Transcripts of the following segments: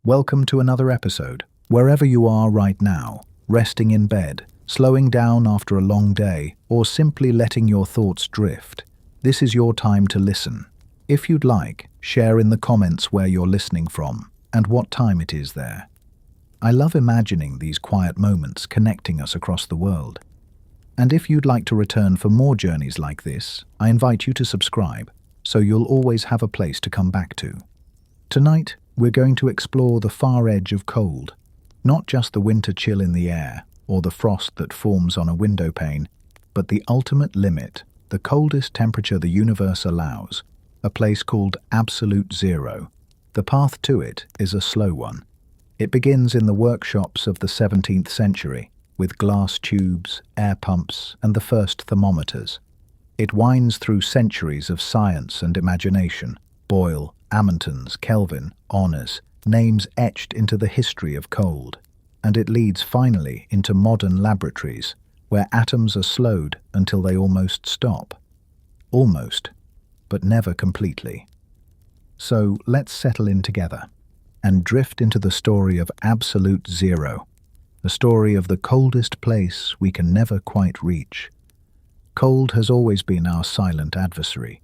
Welcome to another episode. Wherever you are right now, resting in bed, slowing down after a long day, or simply letting your thoughts drift, this is your time to listen. If you'd like, share in the comments where you're listening from and what time it is there. I love imagining these quiet moments connecting us across the world. And if you'd like to return for more journeys like this, I invite you to subscribe, so you'll always have a place to come back to. Tonight, we're going to explore the far edge of cold, not just the winter chill in the air or the frost that forms on a window pane, but the ultimate limit, the coldest temperature the universe allows, a place called absolute zero. The path to it is a slow one. It begins in the workshops of the 17th century, with glass tubes, air pumps, and the first thermometers. It winds through centuries of science and imagination, Boyle, Amontons, Kelvin, Onnes, names etched into the history of cold. And it leads finally into modern laboratories, where atoms are slowed until they almost stop. Almost, but never completely. So let's settle in together and drift into the story of absolute zero, the story of the coldest place we can never quite reach. Cold has always been our silent adversary.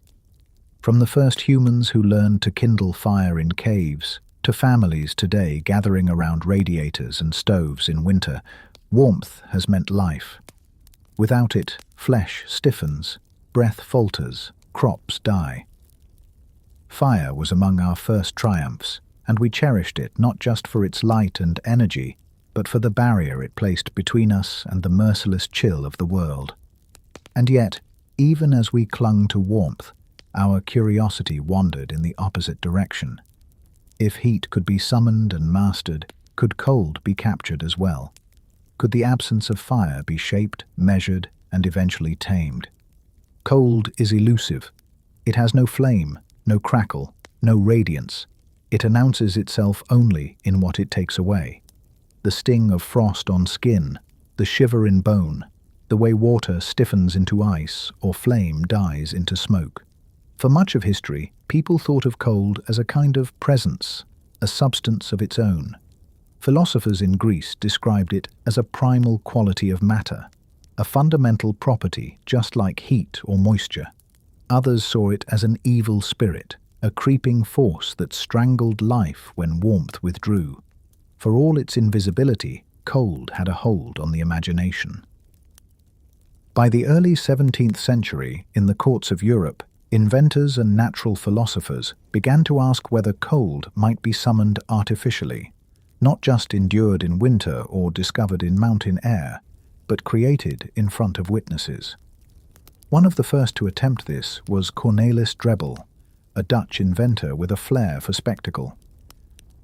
From the first humans who learned to kindle fire in caves, to families today gathering around radiators and stoves in winter, warmth has meant life. Without it, flesh stiffens, breath falters, crops die. Fire was among our first triumphs, and we cherished it not just for its light and energy, but for the barrier it placed between us and the merciless chill of the world. And yet, even as we clung to warmth, our curiosity wandered in the opposite direction. If heat could be summoned and mastered, could cold be captured as well? Could the absence of fire be shaped, measured, and eventually tamed? Cold is elusive. It has no flame, no crackle, no radiance. It announces itself only in what it takes away. The sting of frost on skin, the shiver in bone, the way water stiffens into ice or flame dies into smoke. For much of history, people thought of cold as a kind of presence, a substance of its own. Philosophers in Greece described it as a primal quality of matter, a fundamental property just like heat or moisture. Others saw it as an evil spirit, a creeping force that strangled life when warmth withdrew. For all its invisibility, cold had a hold on the imagination. By the early 17th century, in the courts of Europe, inventors and natural philosophers began to ask whether cold might be summoned artificially, not just endured in winter or discovered in mountain air, but created in front of witnesses. One of the first to attempt this was Cornelis Drebbel, a Dutch inventor with a flair for spectacle.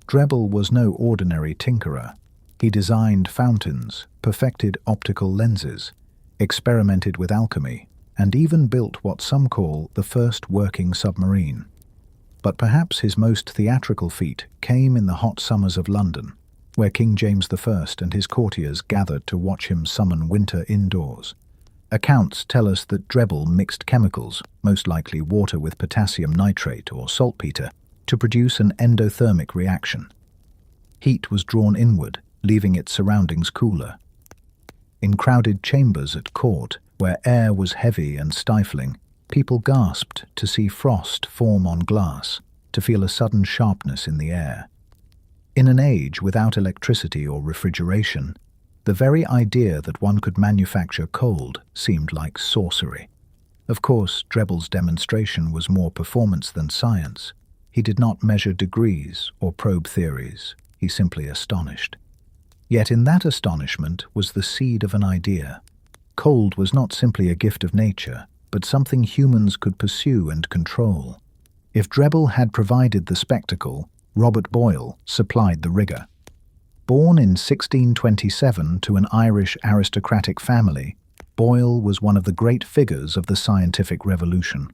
Drebbel was no ordinary tinkerer. He designed fountains, perfected optical lenses, experimented with alchemy, and even built what some call the first working submarine. But perhaps his most theatrical feat came in the hot summers of London, where King James I and his courtiers gathered to watch him summon winter indoors. Accounts tell us that Drebbel mixed chemicals, most likely water with potassium nitrate or saltpeter, to produce an endothermic reaction. Heat was drawn inward, leaving its surroundings cooler. In crowded chambers at court, where air was heavy and stifling, people gasped to see frost form on glass, to feel a sudden sharpness in the air. In an age without electricity or refrigeration, the very idea that one could manufacture cold seemed like sorcery. Of course, Drebbel's demonstration was more performance than science. He did not measure degrees or probe theories. He simply astonished. Yet in that astonishment was the seed of an idea. Cold was not simply a gift of nature, but something humans could pursue and control. If Drebbel had provided the spectacle, Robert Boyle supplied the rigor. Born in 1627 to an Irish aristocratic family, Boyle was one of the great figures of the scientific revolution.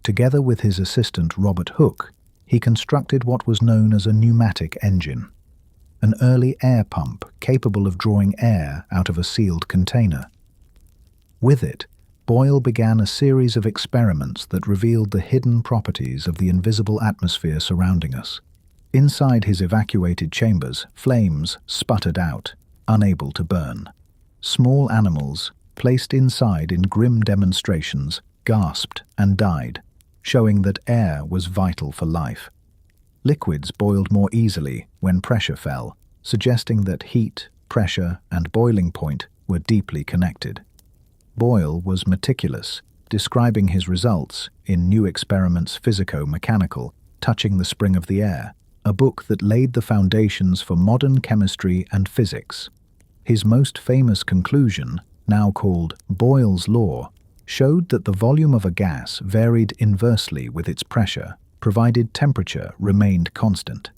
Together with his assistant Robert Hooke, he constructed what was known as a pneumatic engine, an early air pump capable of drawing air out of a sealed container. With it, Boyle began a series of experiments that revealed the hidden properties of the invisible atmosphere surrounding us. Inside his evacuated chambers, flames sputtered out, unable to burn. Small animals, placed inside in grim demonstrations, gasped and died, showing that air was vital for life. Liquids boiled more easily when pressure fell, suggesting that heat, pressure, and boiling point were deeply connected. Boyle was meticulous, describing his results in New Experiments Physico-Mechanical, Touching the Spring of the Air, a book that laid the foundations for modern chemistry and physics. His most famous conclusion, now called Boyle's Law, showed that the volume of a gas varied inversely with its pressure, provided temperature remained constant.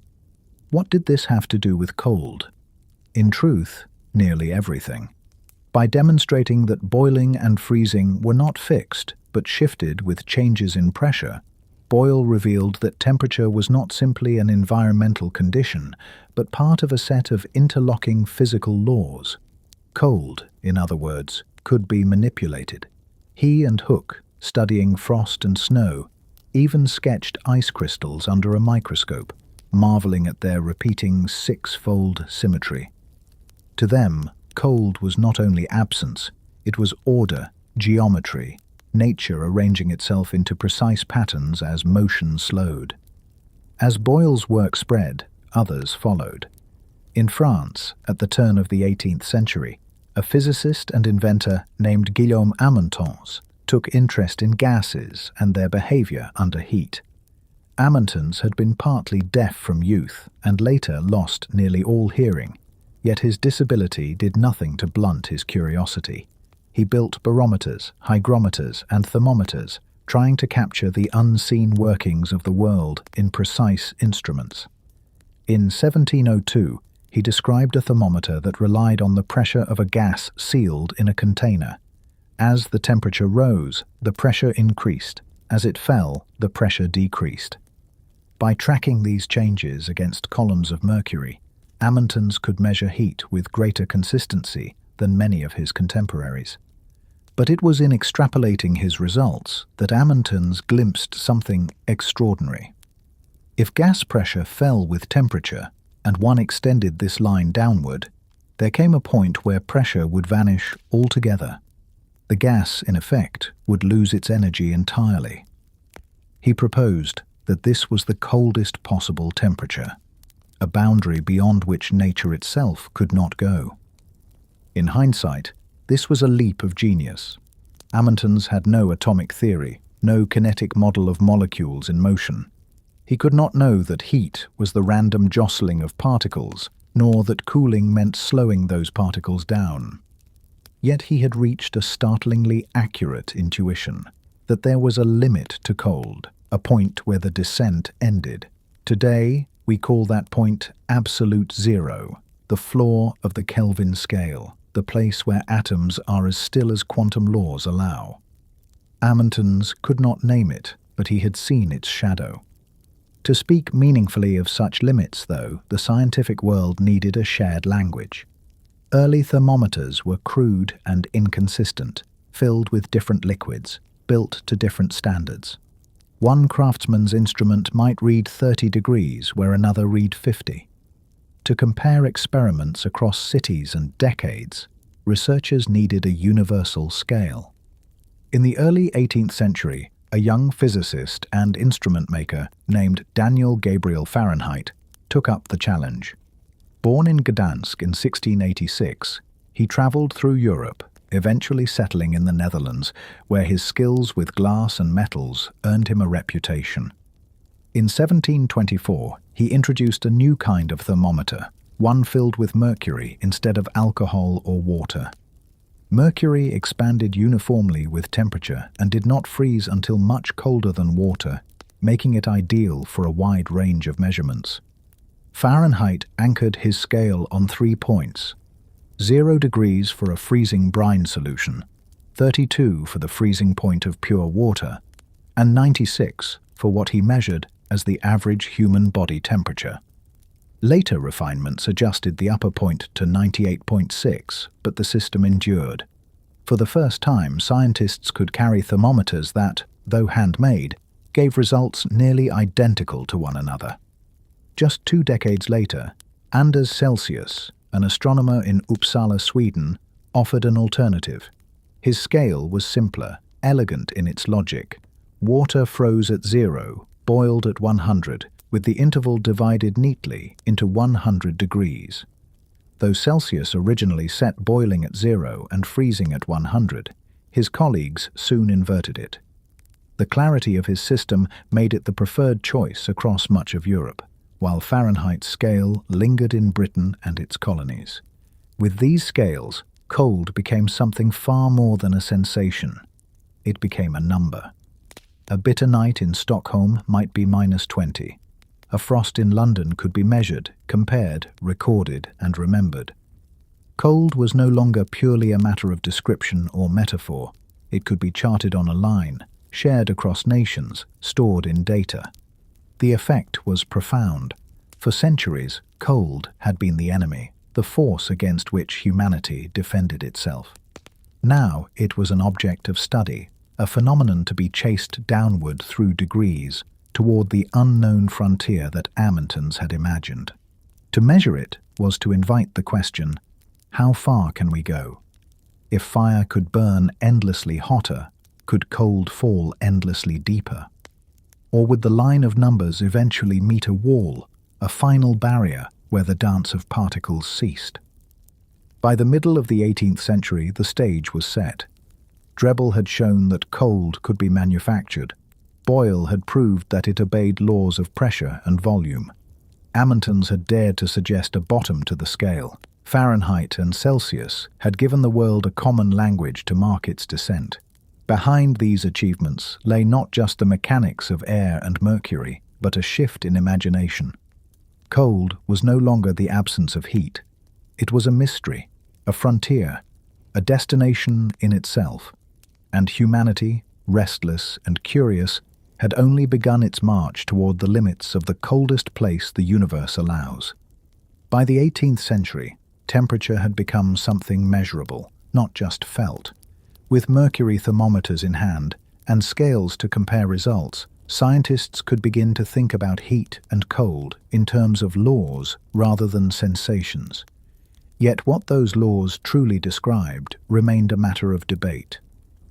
What did this have to do with cold? In truth, nearly everything. By demonstrating that boiling and freezing were not fixed, but shifted with changes in pressure, Boyle revealed that temperature was not simply an environmental condition, but part of a set of interlocking physical laws. Cold, in other words, could be manipulated. He and Hooke, studying frost and snow, even sketched ice crystals under a microscope, marveling at their repeating six-fold symmetry. To them, cold was not only absence, it was order, geometry, nature arranging itself into precise patterns as motion slowed. As Boyle's work spread, others followed. In France, at the turn of the 18th century, a physicist and inventor named Guillaume Amontons took interest in gases and their behavior under heat. Amontons had been partly deaf from youth and later lost nearly all hearing, yet his disability did nothing to blunt his curiosity. He built barometers, hygrometers, and thermometers, trying to capture the unseen workings of the world in precise instruments. In 1702, he described a thermometer that relied on the pressure of a gas sealed in a container. As the temperature rose, the pressure increased. As it fell, the pressure decreased. By tracking these changes against columns of mercury, Amontons could measure heat with greater consistency than many of his contemporaries. But it was in extrapolating his results that Amontons glimpsed something extraordinary. If gas pressure fell with temperature, and one extended this line downward, there came a point where pressure would vanish altogether. The gas, in effect, would lose its energy entirely. He proposed that this was the coldest possible temperature, a boundary beyond which nature itself could not go. In hindsight, this was a leap of genius. Amontons had no atomic theory, no kinetic model of molecules in motion. He could not know that heat was the random jostling of particles, nor that cooling meant slowing those particles down. Yet he had reached a startlingly accurate intuition, that there was a limit to cold, a point where the descent ended. Today, we call that point absolute zero, the floor of the Kelvin scale, the place where atoms are as still as quantum laws allow. Amontons could not name it, but he had seen its shadow. To speak meaningfully of such limits, though, the scientific world needed a shared language. Early thermometers were crude and inconsistent, filled with different liquids, built to different standards. One craftsman's instrument might read 30 degrees where another read 50. To compare experiments across cities and decades, researchers needed a universal scale. In the early 18th century, a young physicist and instrument maker named Daniel Gabriel Fahrenheit took up the challenge. Born in Gdansk in 1686, he traveled through Europe, eventually settling in the Netherlands, where his skills with glass and metals earned him a reputation. In 1724, he introduced a new kind of thermometer, one filled with mercury instead of alcohol or water. Mercury expanded uniformly with temperature and did not freeze until much colder than water, making it ideal for a wide range of measurements. Fahrenheit anchored his scale on 3 points: 0 degrees for a freezing brine solution, 32 for the freezing point of pure water, and 96 for what he measured as the average human body temperature. Later refinements adjusted the upper point to 98.6, but the system endured. For the first time, scientists could carry thermometers that, though handmade, gave results nearly identical to one another. Just 2 decades later, Anders Celsius, an astronomer in Uppsala, Sweden, offered an alternative. His scale was simpler, elegant in its logic. Water froze at 0, boiled at 100, with the interval divided neatly into 100 degrees. Though Celsius originally set boiling at 0 and freezing at 100, his colleagues soon inverted it. The clarity of his system made it the preferred choice across much of Europe, while Fahrenheit's scale lingered in Britain and its colonies. With these scales, cold became something far more than a sensation. It became a number. A bitter night in Stockholm might be -20. A frost in London could be measured, compared, recorded, and remembered. Cold was no longer purely a matter of description or metaphor. It could be charted on a line, shared across nations, stored in data. The effect was profound. For centuries, cold had been the enemy, the force against which humanity defended itself. Now it was an object of study, a phenomenon to be chased downward through degrees, toward the unknown frontier that Amontons had imagined. To measure it was to invite the question, how far can we go? If fire could burn endlessly hotter, could cold fall endlessly deeper? Or would the line of numbers eventually meet a wall, a final barrier where the dance of particles ceased? By the middle of the 18th century, the stage was set. Drebbel had shown that cold could be manufactured. Boyle had proved that it obeyed laws of pressure and volume. Amontons had dared to suggest a bottom to the scale. Fahrenheit and Celsius had given the world a common language to mark its descent. Behind these achievements lay not just the mechanics of air and mercury, but a shift in imagination. Cold was no longer the absence of heat. It was a mystery, a frontier, a destination in itself. And humanity, restless and curious, had only begun its march toward the limits of the coldest place the universe allows. By the 18th century, temperature had become something measurable, not just felt. With mercury thermometers in hand and scales to compare results, scientists could begin to think about heat and cold in terms of laws rather than sensations. Yet what those laws truly described remained a matter of debate.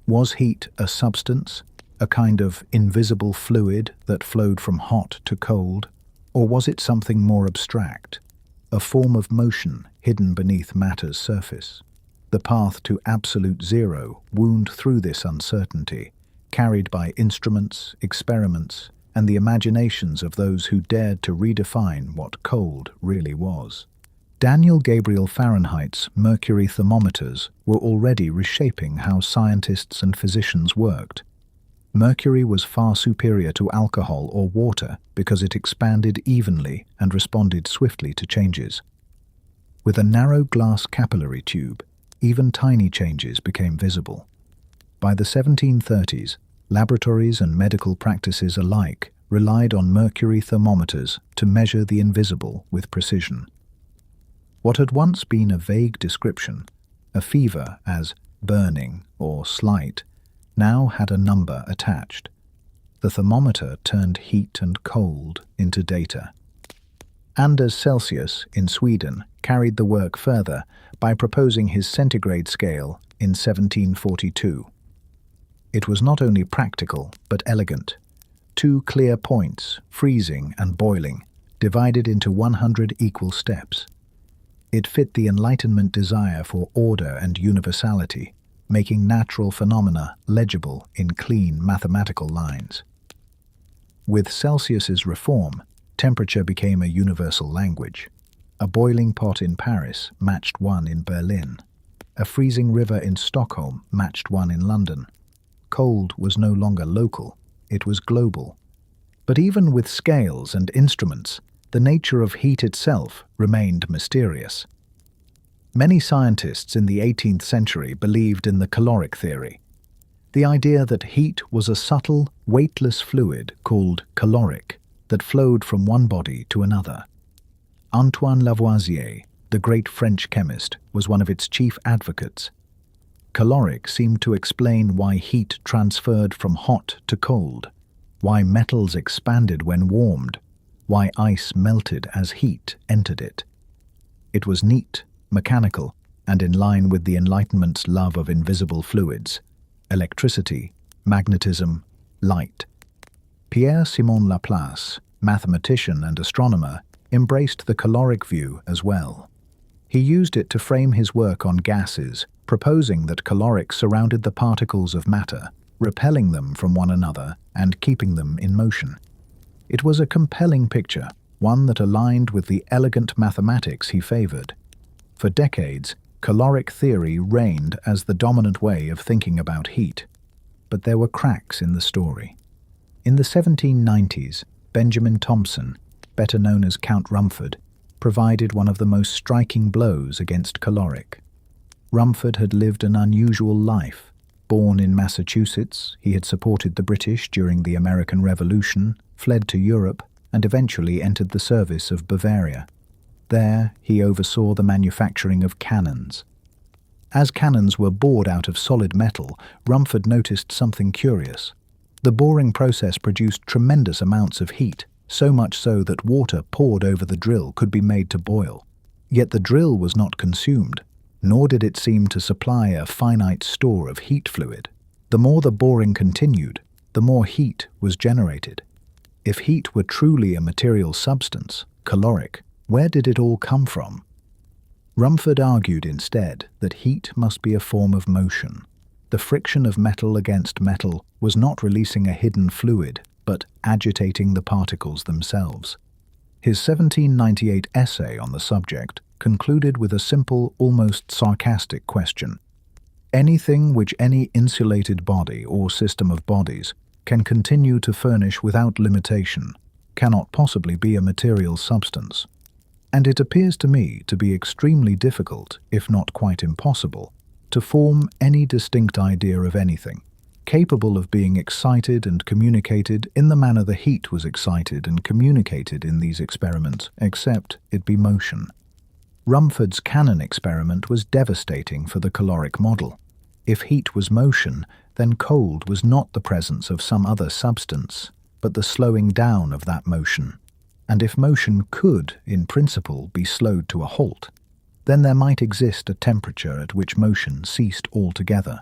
Was heat a substance, a kind of invisible fluid that flowed from hot to cold, or was it something more abstract, a form of motion hidden beneath matter's surface? The path to absolute zero wound through this uncertainty, carried by instruments, experiments, and the imaginations of those who dared to redefine what cold really was. Daniel Gabriel Fahrenheit's mercury thermometers were already reshaping how scientists and physicians worked. Mercury was far superior to alcohol or water because it expanded evenly and responded swiftly to changes. With a narrow glass capillary tube, even tiny changes became visible. By the 1730s, laboratories and medical practices alike relied on mercury thermometers to measure the invisible with precision. What had once been a vague description, a fever as burning or slight, now had a number attached. The thermometer turned heat and cold into data. Anders Celsius in Sweden carried the work further by proposing his centigrade scale in 1742. It was not only practical but elegant. 2 clear points, freezing and boiling, divided into 100 equal steps. It fit the Enlightenment desire for order and universality, making natural phenomena legible in clean mathematical lines. With Celsius's reform, temperature became a universal language. A boiling pot in Paris matched one in Berlin. A freezing river in Stockholm matched one in London. Cold was no longer local, it was global. But even with scales and instruments, the nature of heat itself remained mysterious. Many scientists in the 18th century believed in the caloric theory, the idea that heat was a subtle, weightless fluid called caloric that flowed from one body to another. Antoine Lavoisier, the great French chemist, was one of its chief advocates. Caloric seemed to explain why heat transferred from hot to cold, why metals expanded when warmed, why ice melted as heat entered it. It was neat, mechanical, and in line with the Enlightenment's love of invisible fluids, electricity, magnetism, light. Pierre-Simon Laplace, mathematician and astronomer, embraced the caloric view as well. He used it to frame his work on gases, proposing that caloric surrounded the particles of matter, repelling them from one another and keeping them in motion. It was a compelling picture, one that aligned with the elegant mathematics he favored. For decades, caloric theory reigned as the dominant way of thinking about heat. But there were cracks in the story. In the 1790s, Benjamin Thompson, better known as Count Rumford, provided one of the most striking blows against caloric. Rumford had lived an unusual life. Born in Massachusetts, he had supported the British during the American Revolution, fled to Europe, and eventually entered the service of Bavaria. There, he oversaw the manufacturing of cannons. As cannons were bored out of solid metal, Rumford noticed something curious. The boring process produced tremendous amounts of heat, so much so that water poured over the drill could be made to boil. Yet the drill was not consumed, nor did it seem to supply a finite store of heat fluid. The more the boring continued, the more heat was generated. If heat were truly a material substance, caloric, where did it all come from? Rumford argued instead that heat must be a form of motion. The friction of metal against metal was not releasing a hidden fluid, but agitating the particles themselves. His 1798 essay on the subject concluded with a simple, almost sarcastic question. Anything which any insulated body or system of bodies can continue to furnish without limitation cannot possibly be a material substance. And it appears to me to be extremely difficult, if not quite impossible, to form any distinct idea of anything, capable of being excited and communicated in the manner the heat was excited and communicated in these experiments, except it be motion. Rumford's cannon experiment was devastating for the caloric model. If heat was motion, then cold was not the presence of some other substance, but the slowing down of that motion. And if motion could, in principle, be slowed to a halt, then there might exist a temperature at which motion ceased altogether.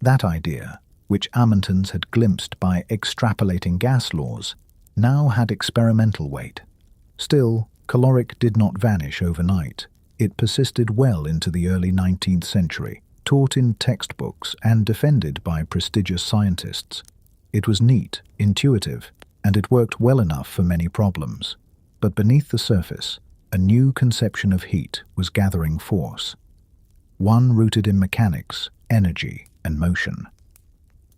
That idea, which Amontons had glimpsed by extrapolating gas laws, now had experimental weight. Still, caloric did not vanish overnight. It persisted well into the early 19th century, taught in textbooks and defended by prestigious scientists. It was neat, intuitive, and it worked well enough for many problems. But beneath the surface, a new conception of heat was gathering force, one rooted in mechanics, energy, and motion.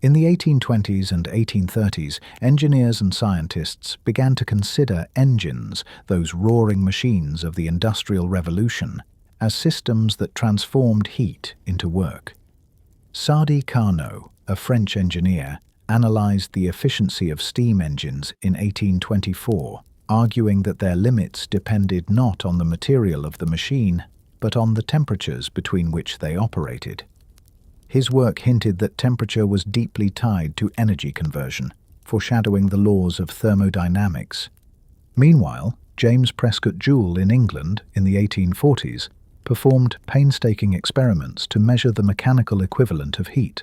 In the 1820s and 1830s, engineers and scientists began to consider engines, those roaring machines of the Industrial Revolution, as systems that transformed heat into work. Sadi Carnot, a French engineer, analyzed the efficiency of steam engines in 1824, arguing that their limits depended not on the material of the machine, but on the temperatures between which they operated. His work hinted that temperature was deeply tied to energy conversion, foreshadowing the laws of thermodynamics. Meanwhile, James Prescott Joule in England in the 1840s performed painstaking experiments to measure the mechanical equivalent of heat.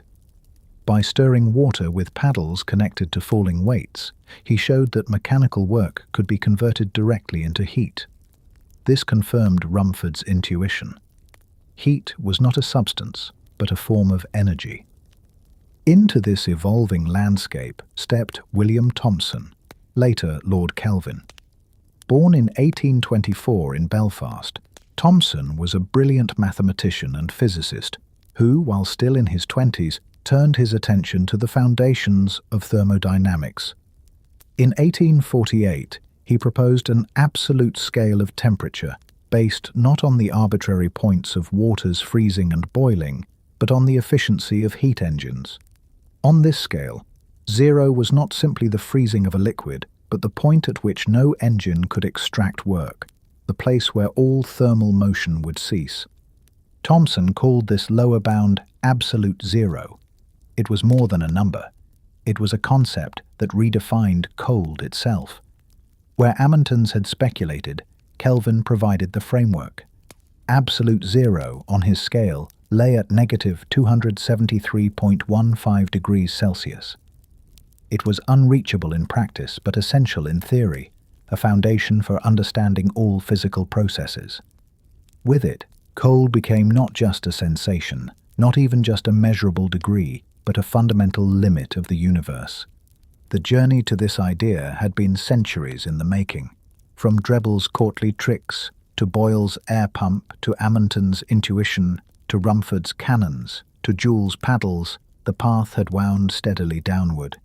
By stirring water with paddles connected to falling weights, he showed that mechanical work could be converted directly into heat. This confirmed Rumford's intuition. Heat was not a substance, but a form of energy. Into this evolving landscape stepped William Thomson, later Lord Kelvin. Born in 1824 in Belfast, Thomson was a brilliant mathematician and physicist who, while still in his 20s, turned his attention to the foundations of thermodynamics. In 1848, he proposed an absolute scale of temperature based not on the arbitrary points of water's freezing and boiling, but on the efficiency of heat engines. On this scale, 0 was not simply the freezing of a liquid, but the point at which no engine could extract work, the place where all thermal motion would cease. Thomson called this lower bound absolute 0. It was more than a number. It was a concept that redefined cold itself. Where Amontons had speculated, Kelvin provided the framework. Absolute zero on his scale lay at negative 273.15 degrees Celsius. It was unreachable in practice but essential in theory, a foundation for understanding all physical processes. With it, cold became not just a sensation, not even just a measurable degree, but a fundamental limit of the universe. The journey to this idea had been centuries in the making. From Drebbel's courtly tricks, to Boyle's air pump, to Amontons' intuition, to Rumford's cannons, to Joule's paddles, the path had wound steadily downward.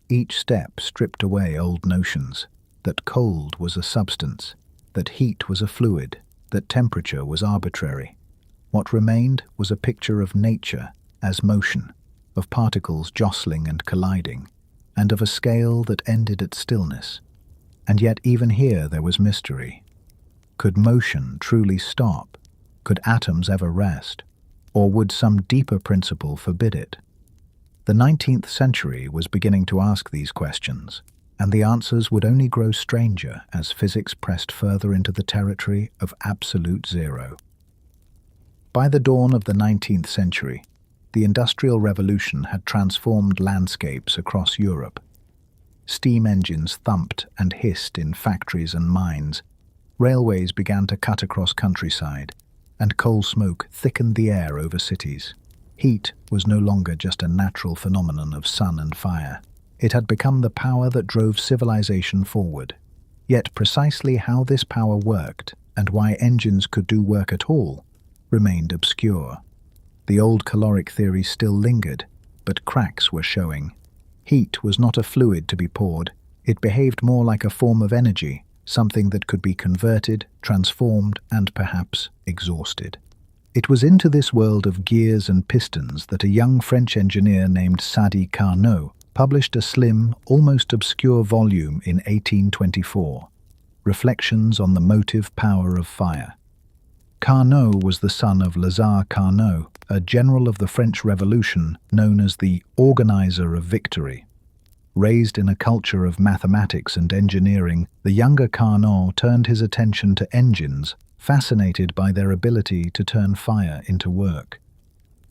Each step stripped away old notions, that cold was a substance, that heat was a fluid, that temperature was arbitrary. What remained was a picture of nature as motion, of particles jostling and colliding, and of a scale that ended at stillness. And yet even here there was mystery. Could motion truly stop? Could atoms ever rest? Or would some deeper principle forbid it? The 19th century was beginning to ask these questions, and the answers would only grow stranger as physics pressed further into the territory of absolute zero. By the dawn of the 19th century, the Industrial Revolution had transformed landscapes across Europe. Steam engines thumped and hissed in factories and mines, railways began to cut across countryside, and coal smoke thickened the air over cities. Heat was no longer just a natural phenomenon of sun and fire. It had become the power that drove civilization forward. Yet precisely how this power worked, and why engines could do work at all, remained obscure. The old caloric theory still lingered, but cracks were showing. Heat was not a fluid to be poured. It behaved more like a form of energy, something that could be converted, transformed, and perhaps exhausted. It was into this world of gears and pistons that a young French engineer named Sadi Carnot published a slim, almost obscure volume in 1824, Reflections on the Motive Power of Fire. Carnot was the son of Lazare Carnot, a general of the French Revolution known as the organizer of victory. Raised in a culture of mathematics and engineering, the younger Carnot turned his attention to engines, fascinated by their ability to turn fire into work.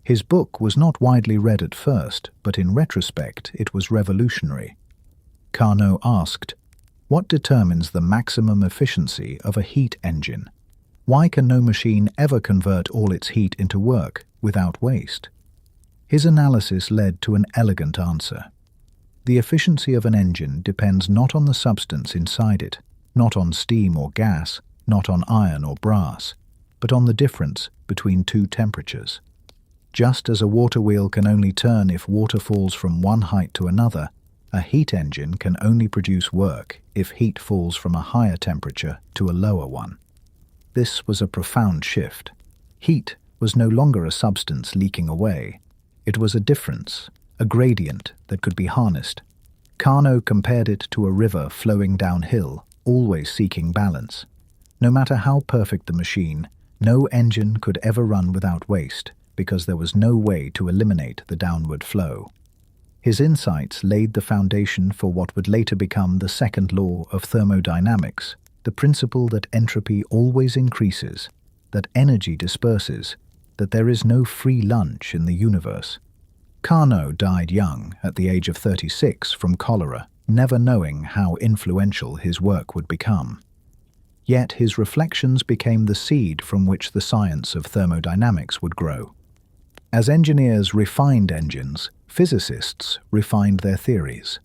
His book was not widely read at first, but in retrospect it was revolutionary. Carnot asked, "What determines the maximum efficiency of a heat engine? Why can no machine ever convert all its heat into work without waste?" His analysis led to an elegant answer. The efficiency of an engine depends not on the substance inside it, not on steam or gas, not on iron or brass, but on the difference between two temperatures. Just as a water wheel can only turn if water falls from one height to another, a heat engine can only produce work if heat falls from a higher temperature to a lower one. This was a profound shift. Heat was no longer a substance leaking away. It was a difference, a gradient that could be harnessed. Carnot compared it to a river flowing downhill, always seeking balance. No matter how perfect the machine, no engine could ever run without waste, because there was no way to eliminate the downward flow. His insights laid the foundation for what would later become the second law of thermodynamics, the principle that entropy always increases, that energy disperses, that there is no free lunch in the universe. Carnot died young, at the age of 36, from cholera, never knowing how influential his work would become. Yet his reflections became the seed from which the science of thermodynamics would grow. As engineers refined engines, physicists refined their theories.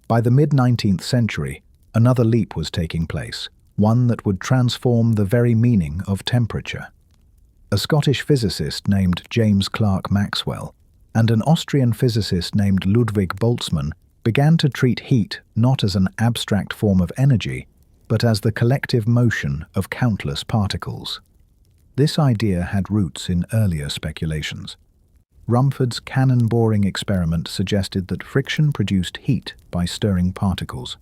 By the mid-19th century, another leap was taking place, one that would transform the very meaning of temperature. A Scottish physicist named James Clerk Maxwell and an Austrian physicist named Ludwig Boltzmann began to treat heat not as an abstract form of energy, but as the collective motion of countless particles. This idea had roots in earlier speculations. Rumford's cannon boring experiment suggested that friction produced heat by stirring particles.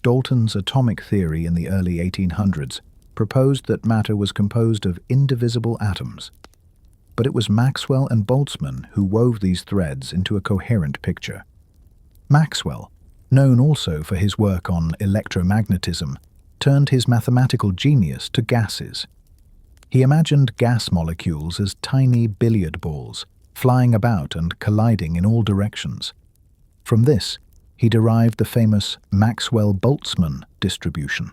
Dalton's atomic theory in the early 1800s proposed that matter was composed of indivisible atoms. But it was Maxwell and Boltzmann who wove these threads into a coherent picture. Maxwell, known also for his work on electromagnetism, turned his mathematical genius to gases. He imagined gas molecules as tiny billiard balls, flying about and colliding in all directions. From this, he derived the famous Maxwell-Boltzmann distribution,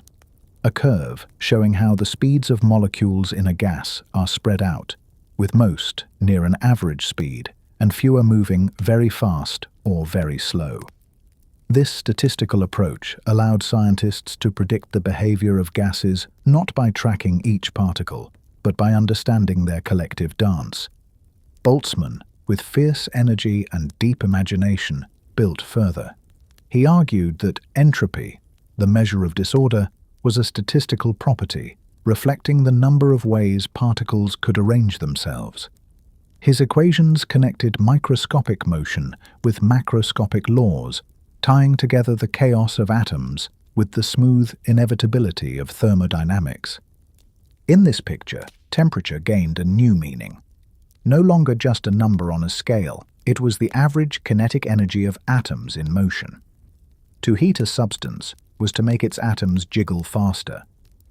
a curve showing how the speeds of molecules in a gas are spread out, with most near an average speed and fewer moving very fast or very slow. This statistical approach allowed scientists to predict the behavior of gases not by tracking each particle, but by understanding their collective dance. Boltzmann, with fierce energy and deep imagination, built further. He argued that entropy, the measure of disorder, was a statistical property, reflecting the number of ways particles could arrange themselves. His equations connected microscopic motion with macroscopic laws, tying together the chaos of atoms with the smooth inevitability of thermodynamics. In this picture, temperature gained a new meaning. No longer just a number on a scale, it was the average kinetic energy of atoms in motion. To heat a substance was to make its atoms jiggle faster.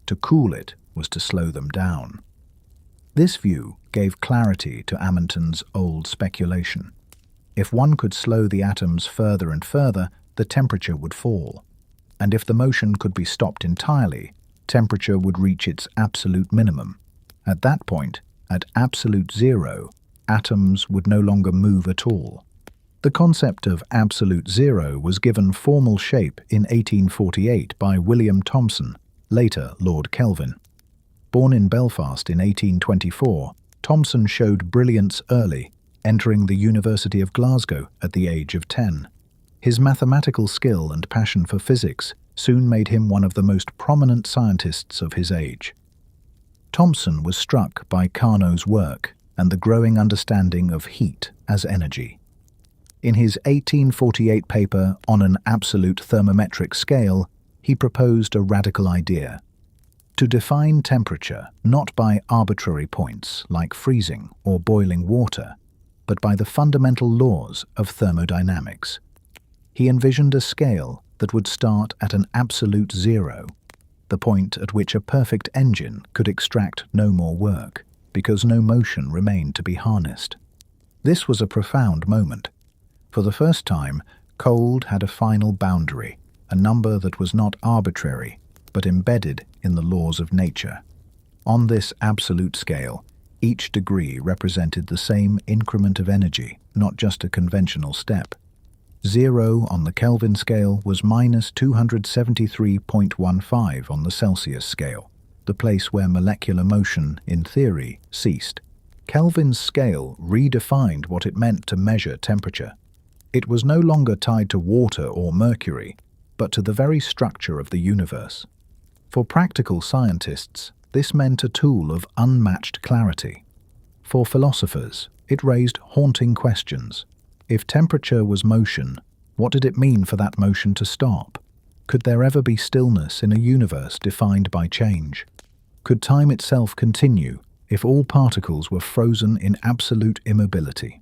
To cool it was to slow them down. This view gave clarity to Amontons' old speculation. If one could slow the atoms further and further, the temperature would fall. And if the motion could be stopped entirely, temperature would reach its absolute minimum. At that point, at absolute zero, atoms would no longer move at all. The concept of absolute zero was given formal shape in 1848 by William Thomson, later Lord Kelvin. Born in Belfast in 1824, Thomson showed brilliance early, entering the University of Glasgow at the age of 10. His mathematical skill and passion for physics soon made him one of the most prominent scientists of his age. Thomson was struck by Carnot's work and the growing understanding of heat as energy. In his 1848 paper on an absolute thermometric scale, he proposed a radical idea: to define temperature not by arbitrary points like freezing or boiling water, but by the fundamental laws of thermodynamics. He envisioned a scale that would start at an absolute zero, the point at which a perfect engine could extract no more work, because no motion remained to be harnessed. This was a profound moment. For the first time, cold had a final boundary, a number that was not arbitrary, but embedded in the laws of nature. On this absolute scale, each degree represented the same increment of energy, not just a conventional step. Zero on the Kelvin scale was minus 273.15 on the Celsius scale, the place where molecular motion, in theory, ceased. Kelvin's scale redefined what it meant to measure temperature. It was no longer tied to water or mercury, but to the very structure of the universe. For practical scientists, this meant a tool of unmatched clarity. For philosophers, it raised haunting questions. If temperature was motion, what did it mean for that motion to stop? Could there ever be stillness in a universe defined by change? Could time itself continue if all particles were frozen in absolute immobility?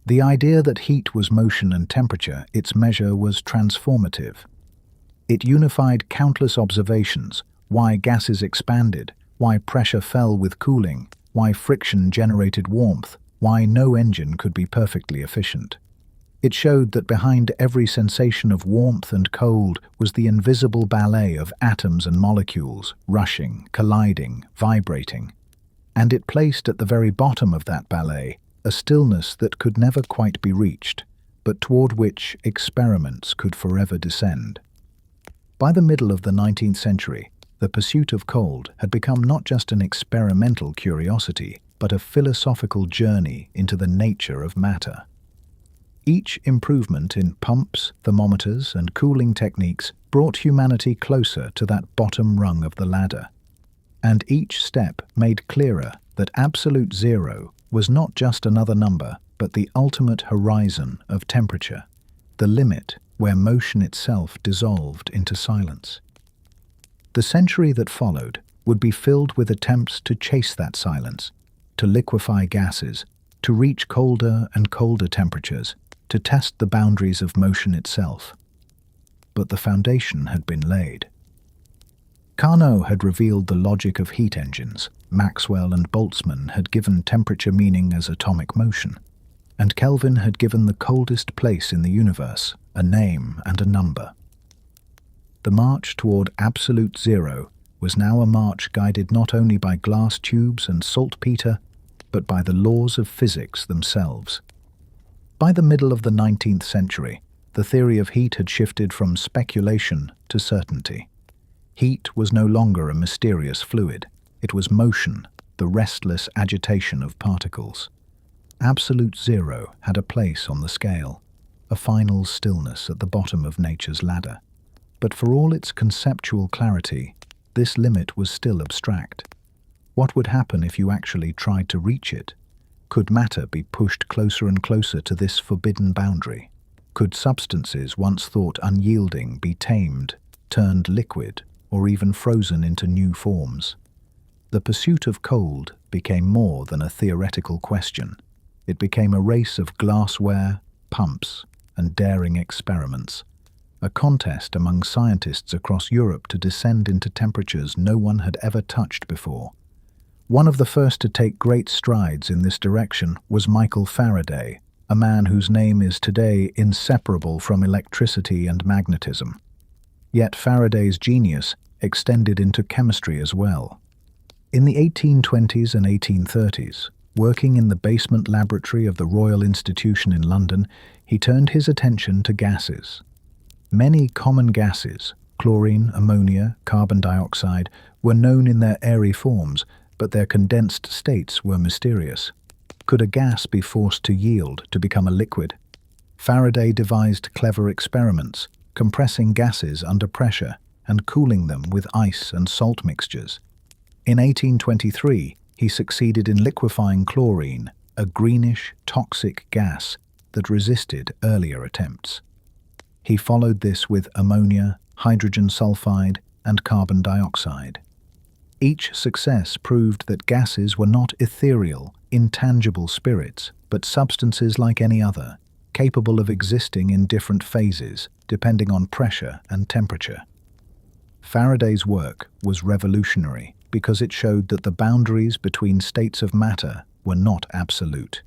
The idea that heat was motion and temperature, its measure, was transformative. It unified countless observations: why gases expanded, why pressure fell with cooling, why friction generated warmth, why no engine could be perfectly efficient. It showed that behind every sensation of warmth and cold was the invisible ballet of atoms and molecules, rushing, colliding, vibrating. And it placed at the very bottom of that ballet a stillness that could never quite be reached, but toward which experiments could forever descend. By the middle of the 19th century, the pursuit of cold had become not just an experimental curiosity, but a philosophical journey into the nature of matter. Each improvement in pumps, thermometers, and cooling techniques brought humanity closer to that bottom rung of the ladder. And each step made clearer that absolute zero was not just another number, but the ultimate horizon of temperature, the limit where motion itself dissolved into silence. The century that followed would be filled with attempts to chase that silence, to liquefy gases, to reach colder and colder temperatures, to test the boundaries of motion itself. But the foundation had been laid. Carnot had revealed the logic of heat engines, Maxwell and Boltzmann had given temperature meaning as atomic motion, and Kelvin had given the coldest place in the universe a name and a number. The march toward absolute zero was now a march guided not only by glass tubes and saltpeter, but by the laws of physics themselves. By the middle of the 19th century, the theory of heat had shifted from speculation to certainty. Heat was no longer a mysterious fluid. It was motion, the restless agitation of particles. Absolute zero had a place on the scale, a final stillness at the bottom of nature's ladder. But for all its conceptual clarity, this limit was still abstract. What would happen if you actually tried to reach it? Could matter be pushed closer and closer to this forbidden boundary? Could substances once thought unyielding be tamed, turned liquid, or even frozen into new forms? The pursuit of cold became more than a theoretical question. It became a race of glassware, pumps, and daring experiments. A contest among scientists across Europe to descend into temperatures no one had ever touched before. One of the first to take great strides in this direction was Michael Faraday, a man whose name is today inseparable from electricity and magnetism. Yet Faraday's genius extended into chemistry as well. In the 1820s and 1830s, working in the basement laboratory of the Royal Institution in London, he turned his attention to gases. Many common gases, chlorine, ammonia, carbon dioxide, were known in their airy forms, but their condensed states were mysterious. Could a gas be forced to yield to become a liquid? Faraday devised clever experiments, compressing gases under pressure and cooling them with ice and salt mixtures. In 1823, he succeeded in liquefying chlorine, a greenish, toxic gas that resisted earlier attempts. He followed this with ammonia, hydrogen sulfide, and carbon dioxide. Each success proved that gases were not ethereal, intangible spirits, but substances like any other, capable of existing in different phases, depending on pressure and temperature. Faraday's work was revolutionary because it showed that the boundaries between states of matter were not absolute.